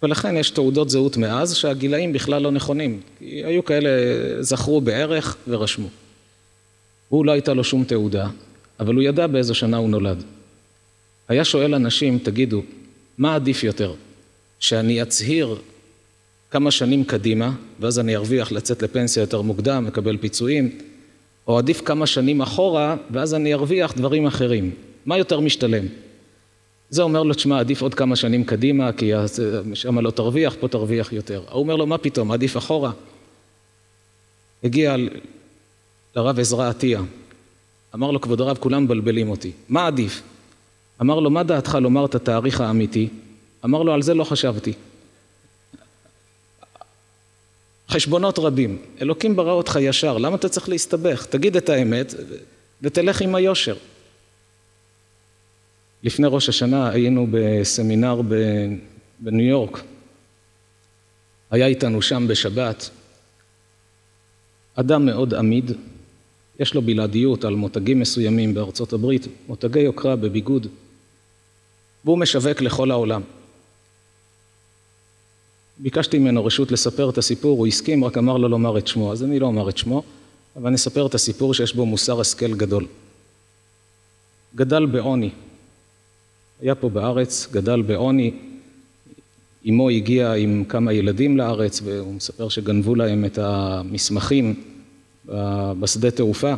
ולכן יש תעודות זהות מאז שהגילאים בכלל לא נכונים, כי היו כאלה זכרו בערך ורשמו. הוא לא הייתה לו שום תעודה, אבל הוא ידע באיזו שנה הוא נולד. היה שואל אנשים, תגידו, מה עדיף יותר? שאני אצהיר כמה שנים קדימה, ואז אני ארוויח לצאת לפנסיה יותר מוקדם, מקבל פיצויים, או עדיף כמה שנים אחורה, ואז אני ארוויח דברים אחרים. מה יותר משתלם? זה אומר לו, תשמע, עדיף עוד כמה שנים קדימה, כי שם לא תרוויח, פה תרוויח יותר. הוא אומר לו, מה פתאום, עדיף אחורה? הגיע לרב עזרא עטיה, אמר לו, כבוד הרב, כולם מבלבלים אותי. מה עדיף? אמר לו, מה דעתך לומר את התאריך האמיתי? אמר לו, על זה לא חשבתי. חשבונות רבים. אלוקים ברא אותך ישר, למה אתה צריך להסתבך? תגיד את האמת ותלך עם היושר. לפני ראש השנה היינו בסמינר בניו יורק. היה איתנו שם בשבת אדם מאוד עמיד, יש לו בלעדיות על מותגים מסוימים בארצות הברית, מותגי יוקרה בביגוד, והוא משווק לכל העולם. ביקשתי ממנו רשות לספר את הסיפור, הוא הסכים, רק אמר לו לומר את שמו, אז אני לא אומר את שמו, אבל אני אספר את הסיפור שיש בו מוסר השכל גדול. גדל בעוני, היה פה בארץ, גדל בעוני, אמו הגיע עם כמה ילדים לארץ, והוא מספר שגנבו להם את המסמכים בשדה תעופה,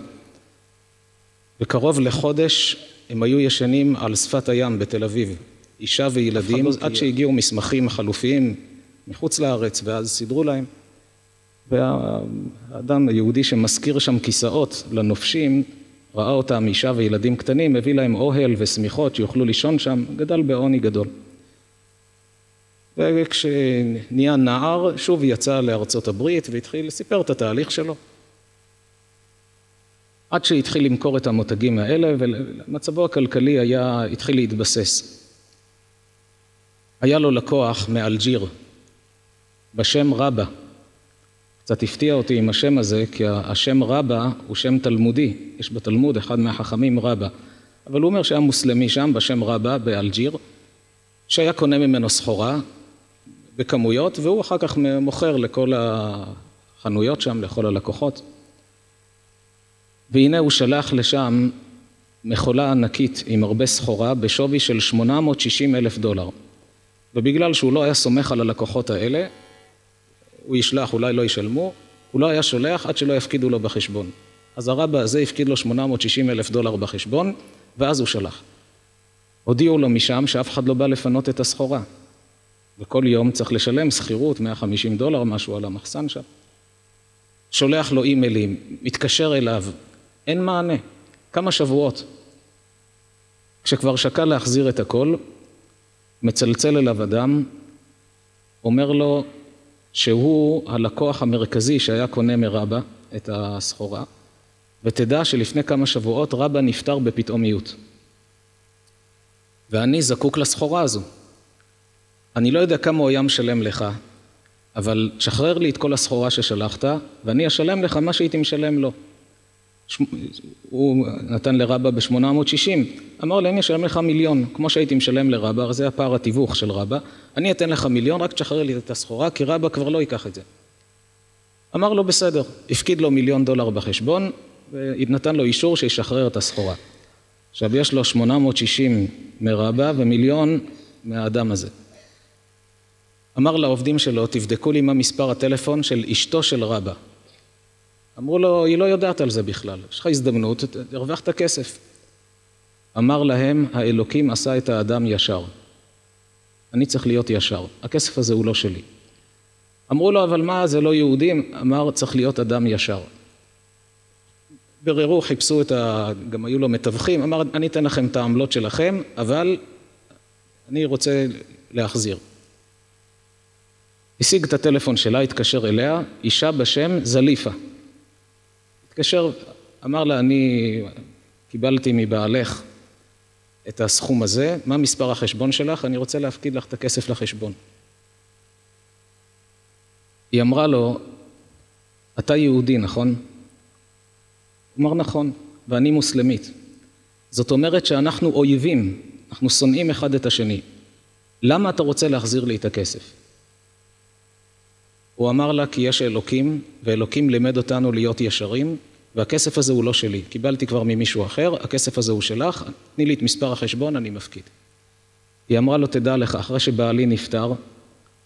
וקרוב לחודש הם היו ישנים על שפת הים בתל אביב, אישה וילדים, עד שהגיעו מסמכים חלופיים מחוץ לארץ, ואז סידרו להם. והאדם היהודי שמזכיר שם כיסאות לנופשים, ראה אותם אישה וילדים קטנים, הביא להם אוהל וסמיכות שיוכלו לישון שם, גדל בעוני גדול. וכשנהיה נער, שוב יצא לארצות הברית והתחיל לספר את התהליך שלו. עד שהתחיל למכור את המותגים האלה, ומצבו הכלכלי התחיל להתבסס. היה לו לקוח מאלג'יר, בשם רבא. קצת הפתיע אותי עם השם הזה, כי השם רבא הוא שם תלמודי. יש בתלמוד אחד מהחכמים רבא. אבל הוא אומר שהיה מוסלמי שם בשם רבא באלג'יר, שהיה קונה ממנו סחורה בכמויות, והוא אחר כך מוכר לכל החנויות שם, לכל הלקוחות. והנה הוא שלח לשם מכולה ענקית עם הרבה סחורה בשווי של $860,000. ובגלל שהוא לא היה סומך על הלקוחות האלה, הוא ישלח, אולי לא ישלמו, הוא לא היה שולח עד שלא יפקידו לו בחשבון. אז הרבא הזה הפקיד לו $860,000 בחשבון, ואז הוא שלח. הודיעו לו משם שאף אחד לא בא לפנות את הסחורה. וכל יום צריך לשלם שכירות, $150, משהו על המחסן שם. שולח לו אימיילים, מתקשר אליו, אין מענה, כמה שבועות. כשכבר שקל להחזיר את הכל, מצלצל אליו אדם, אומר לו שהוא הלקוח המרכזי שהיה קונה מרבא את הסחורה, ותדע שלפני כמה שבועות רבא נפטר בפתאומיות. ואני זקוק לסחורה הזו. אני לא יודע כמה הוא היה משלם לך, אבל שחרר לי את כל הסחורה ששלחת, ואני אשלם לך מה שהייתי משלם לו. הוא נתן לרבא ב-860, אמר לי, אני אשלם לך 1,000,000, כמו שהייתי משלם לרבא, זה הפער התיווך של רבא, אני אתן לך 1,000,000, רק תשחרר לי את הסחורה, כי רבא כבר לא ייקח את זה. אמר לו, בסדר, הפקיד לו $1,000,000 בחשבון, ונתן לו אישור שישחרר את הסחורה. עכשיו, יש לו 860 מרבא ו1,000,000 מהאדם הזה. אמר לעובדים שלו, תבדקו לי מה מספר הטלפון של אשתו של רבא. אמרו לו, היא לא יודעת על זה בכלל, יש לך הזדמנות, הרווחת כסף. אמר להם, האלוקים עשה את האדם ישר. אני צריך להיות ישר, הכסף הזה הוא לא שלי. אמרו לו, אבל מה, זה לא יהודים? אמר, צריך להיות אדם ישר. בררו, חיפשו גם היו לו מתווכים, אמר, אני אתן לכם את העמלות שלכם, אבל אני רוצה להחזיר. השיג את הטלפון שלה, התקשר אליה, אישה בשם זליפה. התקשר, אמר לה, אני קיבלתי מבעלך את הסכום הזה, מה מספר החשבון שלך? אני רוצה להפקיד לך את הכסף לחשבון. היא אמרה לו, אתה יהודי, נכון? הוא אמר, נכון, ואני מוסלמית. זאת אומרת שאנחנו אויבים, אנחנו שונאים אחד את השני. למה אתה רוצה להחזיר לי את הכסף? הוא אמר לה, כי יש אלוקים, ואלוקים לימד אותנו להיות ישרים, והכסף הזה הוא לא שלי. קיבלתי כבר ממישהו אחר, הכסף הזה הוא שלך, תני לי את מספר החשבון, אני מפקיד. היא אמרה לו, תדע לך, אחרי שבעלי נפטר,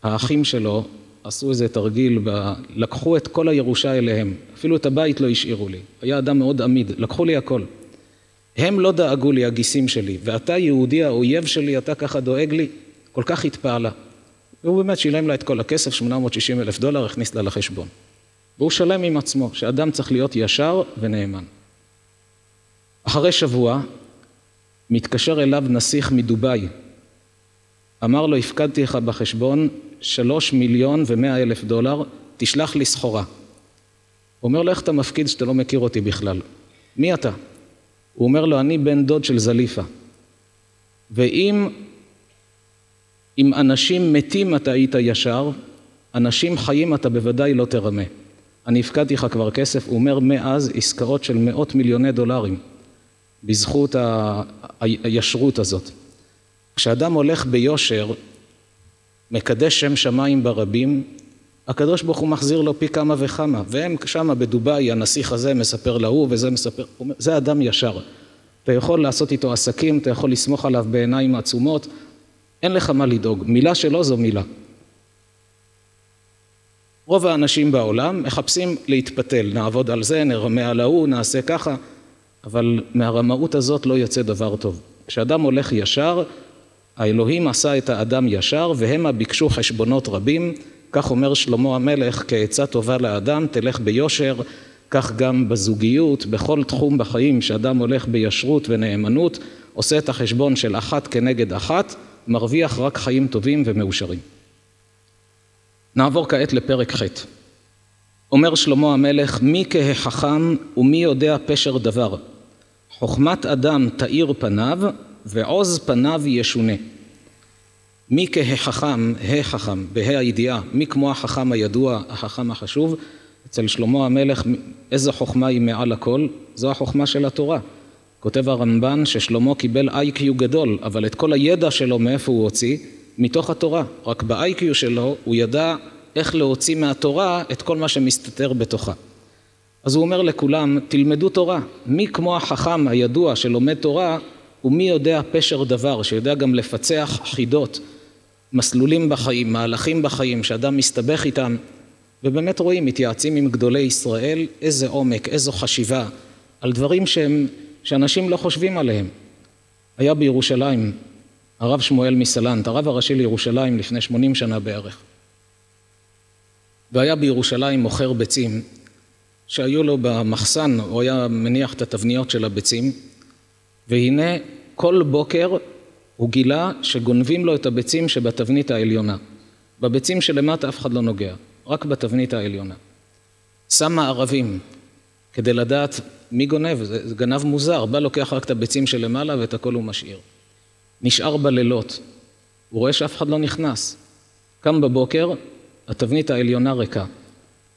האחים שלו עשו איזה תרגיל, לקחו את כל הירושה אליהם, אפילו את הבית לא השאירו לי. היה אדם מאוד עמיד, לקחו לי הכל. הם לא דאגו לי, הגיסים שלי, ואתה יהודי, האויב שלי, אתה ככה דואג לי, כל כך התפעלה. והוא באמת שילם לה את כל הכסף, $860,000, הכניס לה לחשבון. והוא שלם עם עצמו, שאדם צריך להיות ישר ונאמן. אחרי שבוע, מתקשר אליו נסיך מדובאי. אמר לו, הפקדתי לך בחשבון $3,100,000, תשלח לי סחורה. הוא אומר לו, איך אתה מפקיד שאתה לא מכיר אותי בכלל? מי אתה? הוא אומר לו, אני בן דוד של זליפה. ואם אנשים מתים אתה היית ישר, אנשים חיים אתה בוודאי לא תרמה. אני הפקדתי לך כבר כסף, הוא אומר, מאז עסקאות של $100,000,000, בזכות הישרות הזאת. כשאדם הולך ביושר, מקדש שם שמיים ברבים, הקדוש ברוך הוא מחזיר לו פי כמה וכמה, והם שם בדובאי, הנסיך הזה מספר להוא וזה מספר, זה אדם ישר. אתה יכול לעשות איתו עסקים, אתה יכול לסמוך עליו בעיניים עצומות, אין לך מה לדאוג, מילה שלו זו מילה. רוב האנשים בעולם מחפשים להתפתל, נעבוד על זה, נרמה על ההוא, נעשה ככה, אבל מהרמאות הזאת לא יוצא דבר טוב. כשאדם הולך ישר, האלוהים עשה את האדם ישר, והמה ביקשו חשבונות רבים, כך אומר שלמה המלך, כעצה טובה לאדם, תלך ביושר, כך גם בזוגיות, בכל תחום בחיים, שאדם הולך בישרות ונאמנות, עושה את החשבון של אחת כנגד אחת, מרוויח רק חיים טובים ומאושרים. נעבור כעת לפרק ח'. אומר שלמה המלך, מי כהחכם ומי יודע פשר דבר? חוכמת אדם תאיר פניו ועוז פניו ישונה. מי כהחכם, החכם, בה"א הידיעה, מי כמו החכם הידוע, החכם החשוב? אצל שלמה המלך, איזו חוכמה היא מעל הכל? זו החוכמה של התורה. כותב הרמב"ן ששלמה קיבל IQ גדול, אבל את כל הידע שלו מאיפה הוא הוציא? מתוך התורה. רק ב-IQ שלו הוא ידע איך להוציא מהתורה את כל מה שמסתתר בתוכה. אז הוא אומר לכולם, תלמדו תורה. מי כמו החכם הידוע שלומד תורה, ומי יודע פשר דבר, שיודע גם לפצח חידות, מסלולים בחיים, מהלכים בחיים, שאדם מסתבך איתם, ובאמת רואים, מתייעצים עם גדולי ישראל, איזה עומק, איזו חשיבה, על דברים שאנשים לא חושבים עליהם. היה בירושלים, הרב שמואל מסלנט, הרב הראשי לירושלים לפני 80 שנה בערך. והיה בירושלים מוכר ביצים, שהיו לו במחסן, הוא היה מניח את התבניות של הביצים, והנה כל בוקר הוא גילה שגונבים לו את הביצים שבתבנית העליונה. בביצים שלמטה אף אחד לא נוגע, רק בתבנית העליונה. שם מערבים כדי לדעת מי גונב, זה גנב מוזר, בא לוקח רק את הביצים שלמעלה ואת הכל הוא משאיר. נשאר בלילות, הוא רואה שאף אחד לא נכנס. קם בבוקר, התבנית העליונה ריקה.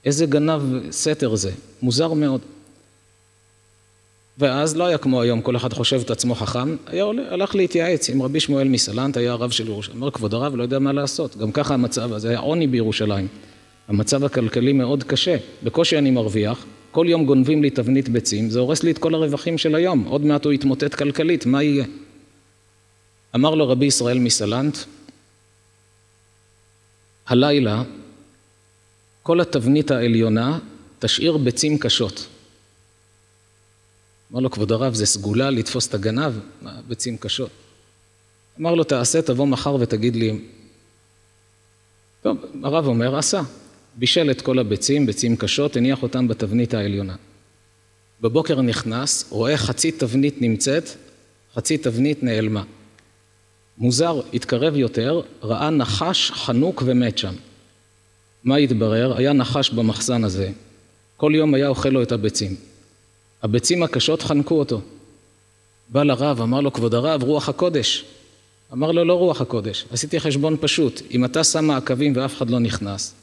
איזה גנב סתר זה, מוזר מאוד. ואז לא היה כמו היום, כל אחד חושב את עצמו חכם, הלך להתייעץ עם רבי שמואל מסלנט, היה הרב של ירושלים, אמר כבוד הרב, לא יודע מה לעשות, גם ככה המצב הזה, היה עוני בירושלים, המצב הכלכלי מאוד קשה, בקושי אני מרוויח, כל יום גונבים לי תבנית ביצים, זה הורס לי את כל הרווחים של היום, עוד מעט הוא יתמוטט כלכלית, מה יהיה? אמר לו רבי ישראל מסלנט, הלילה, כל התבנית העליונה תשאיר ביצים קשות. אמר לו, כבוד הרב, זה סגולה לתפוס את הגנב? מה, ביצים קשות. אמר לו, תעשה, תבוא מחר ותגיד לי. טוב, הרב אומר, עשה. בישל את כל הביצים, ביצים קשות, הניח אותם בתבנית העליונה. בבוקר נכנס, רואה חצי תבנית נמצאת, חצי תבנית נעלמה. מוזר, התקרב יותר, ראה נחש חנוק ומת שם. מה התברר? היה נחש במחסן הזה. כל יום היה אוכל לו את הביצים. הביצים הקשות חנקו אותו. בא לרב, אמר לו, כבוד הרב, רוח הקודש. אמר לו, לא רוח הקודש. עשיתי חשבון פשוט. אם אתה שם מעקבים ואף אחד לא נכנס,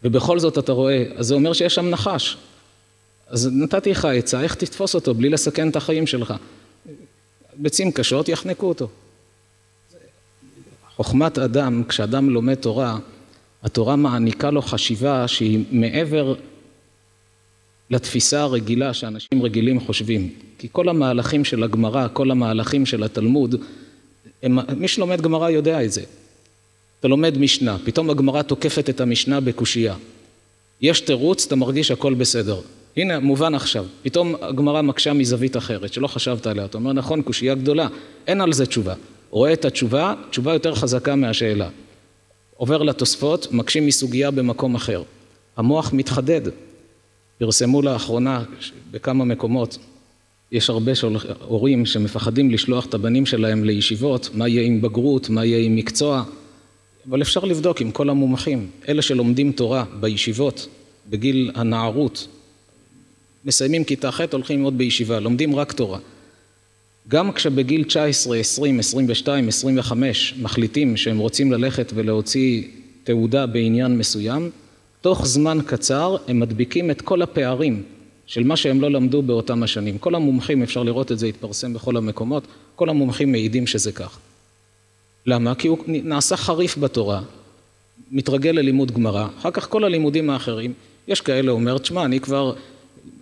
ובכל זאת אתה רואה, אז זה אומר שיש שם נחש. אז נתתי לך עצה, איך תתפוס אותו בלי לסכן את החיים שלך? ביצים קשות יחנקו אותו. חוכמת אדם, כשאדם לומד תורה, התורה מעניקה לו חשיבה שהיא מעבר לתפיסה הרגילה שאנשים רגילים חושבים. כי כל המהלכים של הגמרא, כל המהלכים של התלמוד, מי שלומד גמרא יודע את זה. אתה לומד משנה, פתאום הגמרא תוקפת את המשנה בקושייה. יש תירוץ, אתה מרגיש הכל בסדר. הנה, מובן עכשיו. פתאום הגמרא מקשה מזווית אחרת, שלא חשבת עליה. אתה אומר, נכון, קושייה גדולה. אין על זה תשובה. רואה את התשובה, תשובה יותר חזקה מהשאלה. עובר לתוספות, מקשים מסוגיה במקום אחר. המוח מתחדד. פרסמו לאחרונה בכמה מקומות, יש הרבה הורים שמפחדים לשלוח את הבנים שלהם לישיבות, מה יהיה עם בגרות, מה יהיה עם מקצוע, אבל אפשר לבדוק עם כל המומחים, אלה שלומדים תורה בישיבות, בגיל הנערות, מסיימים כיתה ח' הולכים ללמוד בישיבה, לומדים רק תורה. גם כשבגיל 19, 20, 22, 25 מחליטים שהם רוצים ללכת ולהוציא תעודה בעניין מסוים, תוך זמן קצר הם מדביקים את כל הפערים של מה שהם לא למדו באותם השנים. כל המומחים, אפשר לראות את זה, התפרסם בכל המקומות, כל המומחים מעידים שזה כך. למה? כי הוא נעשה חריף בתורה, מתרגל ללימוד גמרא, אחר כך כל הלימודים האחרים, יש כאלה אומר, תשמע, אני כבר,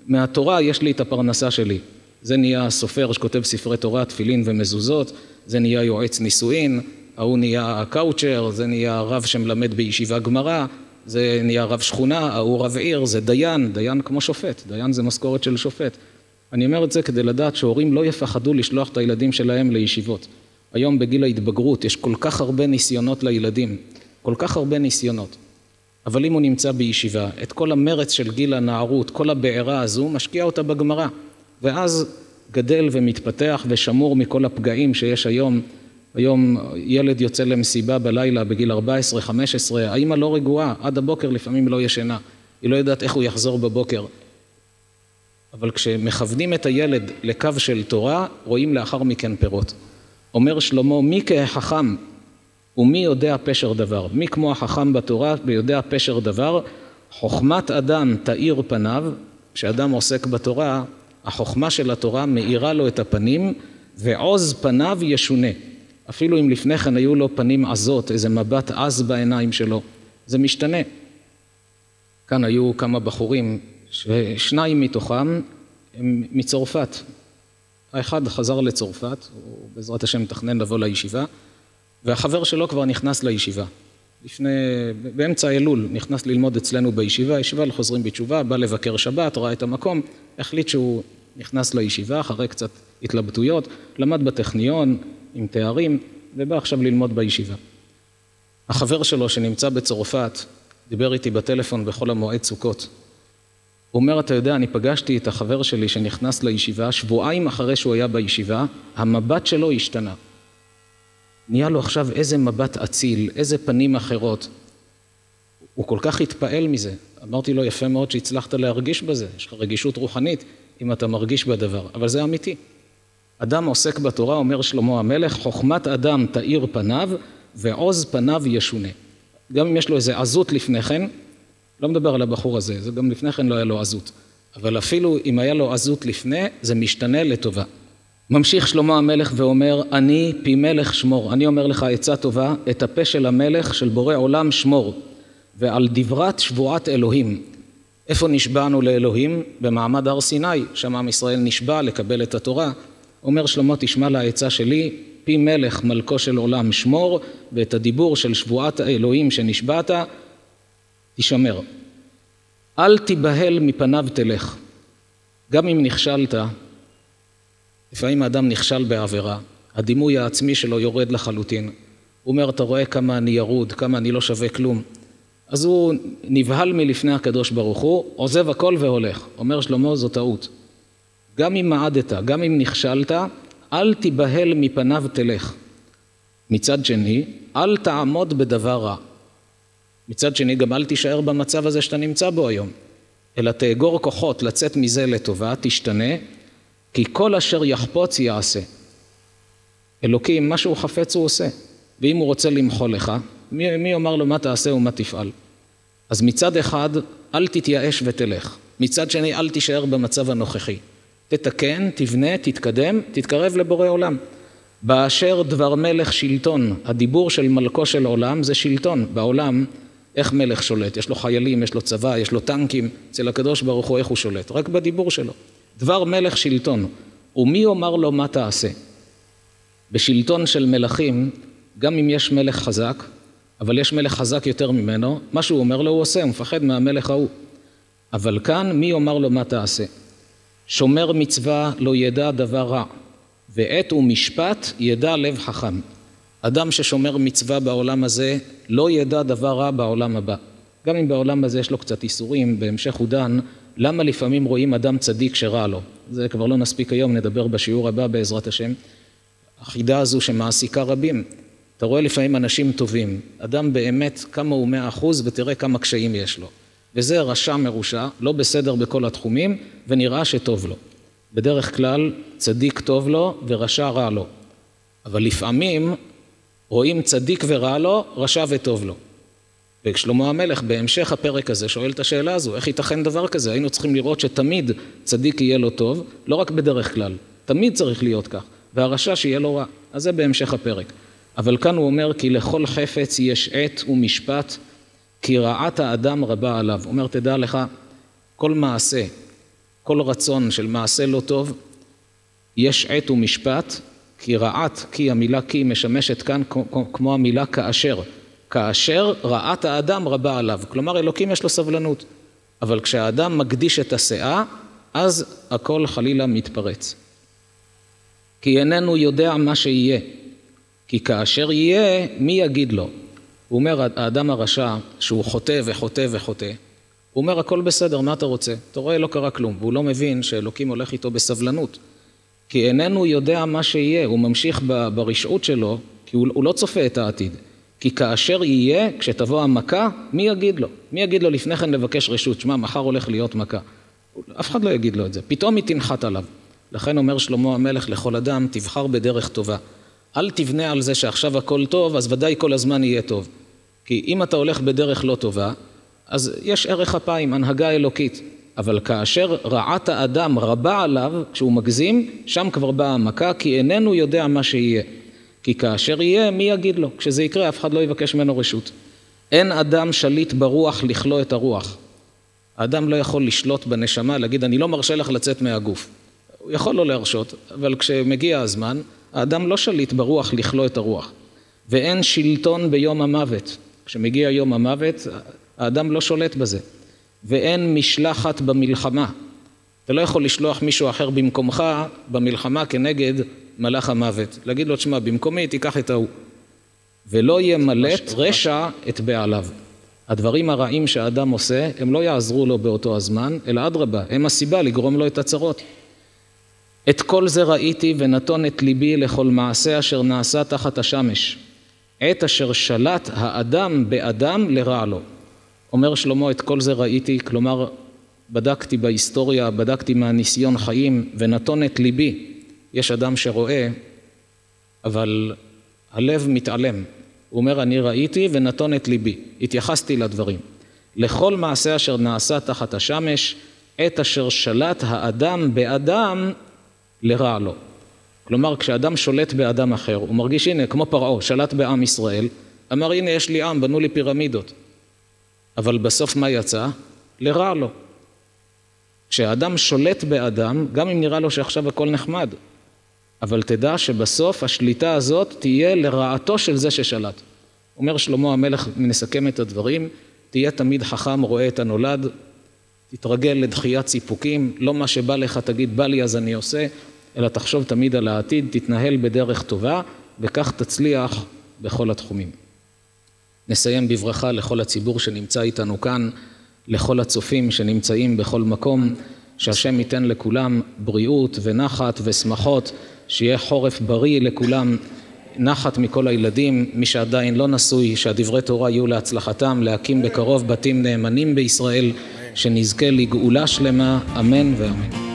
מהתורה יש לי את הפרנסה שלי. זה נהיה סופר שכותב ספרי תורה, תפילין ומזוזות, זה נהיה יועץ נישואין, ההוא נהיה קאוצ'ר, זה נהיה רב שמלמד בישיבה גמרא, זה נהיה רב שכונה, ההוא רב עיר, זה דיין, דיין כמו שופט, דיין זה משכורת של שופט. אני אומר את זה כדי לדעת שהורים לא יפחדו לשלוח את הילדים שלהם לישיבות. היום בגיל ההתבגרות יש כל כך הרבה ניסיונות לילדים, כל כך הרבה ניסיונות. אבל אם הוא נמצא בישיבה, את כל המרץ של גיל הנערות, כל הבעירה הזו, משקיע אותה בגמרא. ואז גדל ומתפתח ושמור מכל הפגעים שיש היום. היום ילד יוצא למסיבה בלילה בגיל 14, 15, האמא לא רגועה, עד הבוקר לפעמים לא ישנה. היא לא יודעת איך הוא יחזור בבוקר. אבל כשמכוונים את הילד לקו של תורה, רואים לאחר מכן פירות. אומר שלמה, מי כחכם ומי יודע פשר דבר? מי כמו החכם בתורה ויודע פשר דבר? חוכמת אדם תאיר פניו, כשאדם עוסק בתורה, החוכמה של התורה מאירה לו את הפנים, ועוז פניו ישונה. אפילו אם לפני כן היו לו פנים עזות, איזה מבט עז בעיניים שלו, זה משתנה. כאן היו כמה בחורים, שניים מתוכם הם מצרפת. האחד חזר לצרפת, הוא בעזרת השם מתכנן לבוא לישיבה, והחבר שלו כבר נכנס לישיבה. באמצע אלול נכנס ללמוד אצלנו בישיבה, ישיבה לחוזרים בתשובה, בא לבקר שבת, ראה את המקום, החליט שהוא נכנס לישיבה, אחרי קצת התלבטויות, למד בטכניון עם תארים, ובא עכשיו ללמוד בישיבה. החבר שלו שנמצא בצרפת, דיבר איתי בטלפון בכל המועד סוכות. הוא אומר, אתה יודע, אני פגשתי את החבר שלי שנכנס לישיבה, שבועיים אחרי שהוא היה בישיבה, המבט שלו השתנה. נהיה לו עכשיו איזה מבט אציל, איזה פנים אחרות. הוא כל כך התפעל מזה. אמרתי לו, יפה מאוד שהצלחת להרגיש בזה. יש לך רגישות רוחנית אם אתה מרגיש בדבר, אבל זה אמיתי. אדם עוסק בתורה, אומר שלמה המלך, חוכמת אדם תאיר פניו ועוז פניו ישונה. גם אם יש לו איזה עזות לפני כן, לא מדבר על הבחור הזה, זה גם לפני כן לא היה לו עזות. אבל אפילו אם היה לו עזות לפני, זה משתנה לטובה. ממשיך שלמה המלך ואומר, אני פי מלך שמור. אני אומר לך עצה טובה, את הפה של המלך של בורא עולם שמור. ועל דברת שבועת אלוהים. איפה נשבענו לאלוהים? במעמד הר סיני, שם עם ישראל נשבע לקבל את התורה. אומר שלמה, תשמע לעצה שלי, פי מלך מלכו של עולם שמור, ואת הדיבור של שבועת האלוהים שנשבעת, תשמר. אל תיבהל מפניו תלך. גם אם נכשלת, לפעמים האדם נכשל בעבירה, הדימוי העצמי שלו יורד לחלוטין. הוא אומר, אתה רואה כמה אני ירוד, כמה אני לא שווה כלום. אז הוא נבהל מלפני הקדוש ברוך הוא, עוזב הכל והולך. אומר שלמה, זו טעות. גם אם מעדת, גם אם נכשלת, אל תיבהל מפניו תלך. מצד שני, אל תעמוד בדבר רע. מצד שני, גם אל תישאר במצב הזה שאתה נמצא בו היום. אלא תאגור כוחות לצאת מזה לטובה, תשתנה, כי כל אשר יחפוץ יעשה. אלוקים, מה שהוא חפץ הוא עושה. ואם הוא רוצה למחול לך, מי יאמר לו מה תעשה ומה תפעל? אז מצד אחד, אל תתייאש ותלך. מצד שני, אל תישאר במצב הנוכחי. תתקן, תבנה, תתקדם, תתקרב לבורא עולם. באשר דבר מלך שלטון, הדיבור של מלכו של עולם זה שלטון. בעולם, איך מלך שולט? יש לו חיילים, יש לו צבא, יש לו טנקים. אצל הקדוש ברוך הוא איך הוא שולט? רק בדיבור שלו. דבר מלך שלטון. ומי יאמר לו מה תעשה? בשלטון של מלכים, גם אם יש מלך חזק, אבל יש מלך חזק יותר ממנו, מה שהוא אומר לו הוא עושה, הוא מפחד מהמלך ההוא. אבל כאן מי יאמר לו מה תעשה? שומר מצווה לא ידע דבר רע, ועת ומשפט ידע לב חכם. אדם ששומר מצווה בעולם הזה לא ידע דבר רע בעולם הבא. גם אם בעולם הזה יש לו קצת איסורים, בהמשך הוא דן, למה לפעמים רואים אדם צדיק שרע לו? זה כבר לא נספיק היום, נדבר בשיעור הבא בעזרת השם. החידה הזו שמעסיקה רבים. אתה רואה לפעמים אנשים טובים, אדם באמת כמה הוא 100% ותראה כמה קשיים יש לו. וזה רשע מרושע, לא בסדר בכל התחומים, ונראה שטוב לו. בדרך כלל צדיק טוב לו ורשע רע לו. אבל לפעמים רואים צדיק ורע לו, רשע וטוב לו. ושלמה המלך בהמשך הפרק הזה שואל את השאלה הזו, איך ייתכן דבר כזה? היינו צריכים לראות שתמיד צדיק יהיה לו טוב, לא רק בדרך כלל, תמיד צריך להיות כך, והרשע שיהיה לו רע. אז זה בהמשך הפרק. אבל כאן הוא אומר, כי לכל חפץ יש עת ומשפט, כי רעת האדם רבה עליו. הוא אומר, תדע לך, כל מעשה, כל רצון של מעשה לא טוב, יש עת ומשפט, כי רעת, כי המילה כי משמשת כאן כמו המילה כאשר. כאשר רעת האדם רבה עליו. כלומר, אלוקים יש לו סבלנות. אבל כשהאדם מקדיש את הסאה, אז הכל חלילה מתפרץ. כי איננו יודע מה שיהיה. כי כאשר יהיה, מי יגיד לו? הוא אומר, האדם הרשע, שהוא חוטא וחוטא וחוטא, הוא אומר, הכל בסדר, מה אתה רוצה? אתה רואה, לא קרה כלום, והוא לא מבין שאלוקים הולך איתו בסבלנות. כי איננו יודע מה שיהיה, הוא ממשיך ברשעות שלו, כי הוא לא צופה את העתיד. כי כאשר יהיה, כשתבוא המכה, מי יגיד לו? מי יגיד לו לפני כן לבקש רשות? שמה, מחר הולך להיות מכה. אף אחד לא יגיד לו את זה, פתאום היא תנחת עליו. לכן אומר שלמה המלך לכל אדם, תבחר בדרך טובה. אל תבנה על זה שעכשיו הכל טוב, אז ודאי כל הזמן יהיה טוב. כי אם אתה הולך בדרך לא טובה, אז יש ערך אפיים, הנהגה אלוקית. אבל כאשר רעת האדם רבה עליו, כשהוא מגזים, שם כבר באה המכה, כי איננו יודע מה שיהיה. כי כאשר יהיה, מי יגיד לו? כשזה יקרה, אף אחד לא יבקש ממנו רשות. אין אדם שליט ברוח לכלוא את הרוח. האדם לא יכול לשלוט בנשמה, להגיד, אני לא מרשה לך לצאת מהגוף. הוא יכול לא להרשות, אבל כשמגיע הזמן, האדם לא שליט ברוח לכלוא את הרוח. ואין שלטון ביום המוות. כשמגיע יום המוות, האדם לא שולט בזה. ואין משלחת במלחמה. אתה לא יכול לשלוח מישהו אחר במקומך במלחמה כנגד מלאך המוות. להגיד לו, תשמע, במקומי תיקח את ההוא. ולא ימלט רשע את בעליו. הדברים הרעים שהאדם עושה, הם לא יעזרו לו באותו הזמן, אלא אדרבה, הם הסיבה לגרום לו את הצרות. את כל זה ראיתי ונתון את ליבי לכל מעשה אשר נעשה תחת השמש. עת אשר שלט האדם באדם לרע לו. אומר שלמה, את כל זה ראיתי, כלומר, בדקתי בהיסטוריה, בדקתי מהניסיון חיים, ונתון את ליבי. יש אדם שרואה, אבל הלב מתעלם. הוא אומר, אני ראיתי ונתון את ליבי. התייחסתי לדברים. לכל מעשה אשר נעשה תחת השמש, את אשר שלט האדם באדם לרע לו. כלומר, כשאדם שולט באדם אחר, הוא מרגיש, הנה, כמו פרעה, שלט בעם ישראל, אמר, הנה, יש לי עם, בנו לי פירמידות. אבל בסוף מה יצא? לרע לו. כשאדם שולט באדם, גם אם נראה לו שעכשיו הכל נחמד, אבל תדע שבסוף השליטה הזאת תהיה לרעתו של זה ששלט. אומר שלמה המלך, נסכם את הדברים, תהיה תמיד חכם, רואה את הנולד, תתרגל לדחיית סיפוקים, לא מה שבא לך תגיד בא לי אז אני עושה, אלא תחשוב תמיד על העתיד, תתנהל בדרך טובה, וכך תצליח בכל התחומים. נסיים בברכה לכל הציבור שנמצא איתנו כאן, לכל הצופים שנמצאים בכל מקום, שהשם ייתן לכולם בריאות ונחת ושמחות, שיהיה חורף בריא לכולם, נחת מכל הילדים, מי שעדיין לא נשוי, שהדברי תורה יהיו להצלחתם, להקים בקרוב בתים נאמנים בישראל, שנזכה לגאולה שלמה, אמן ואמן.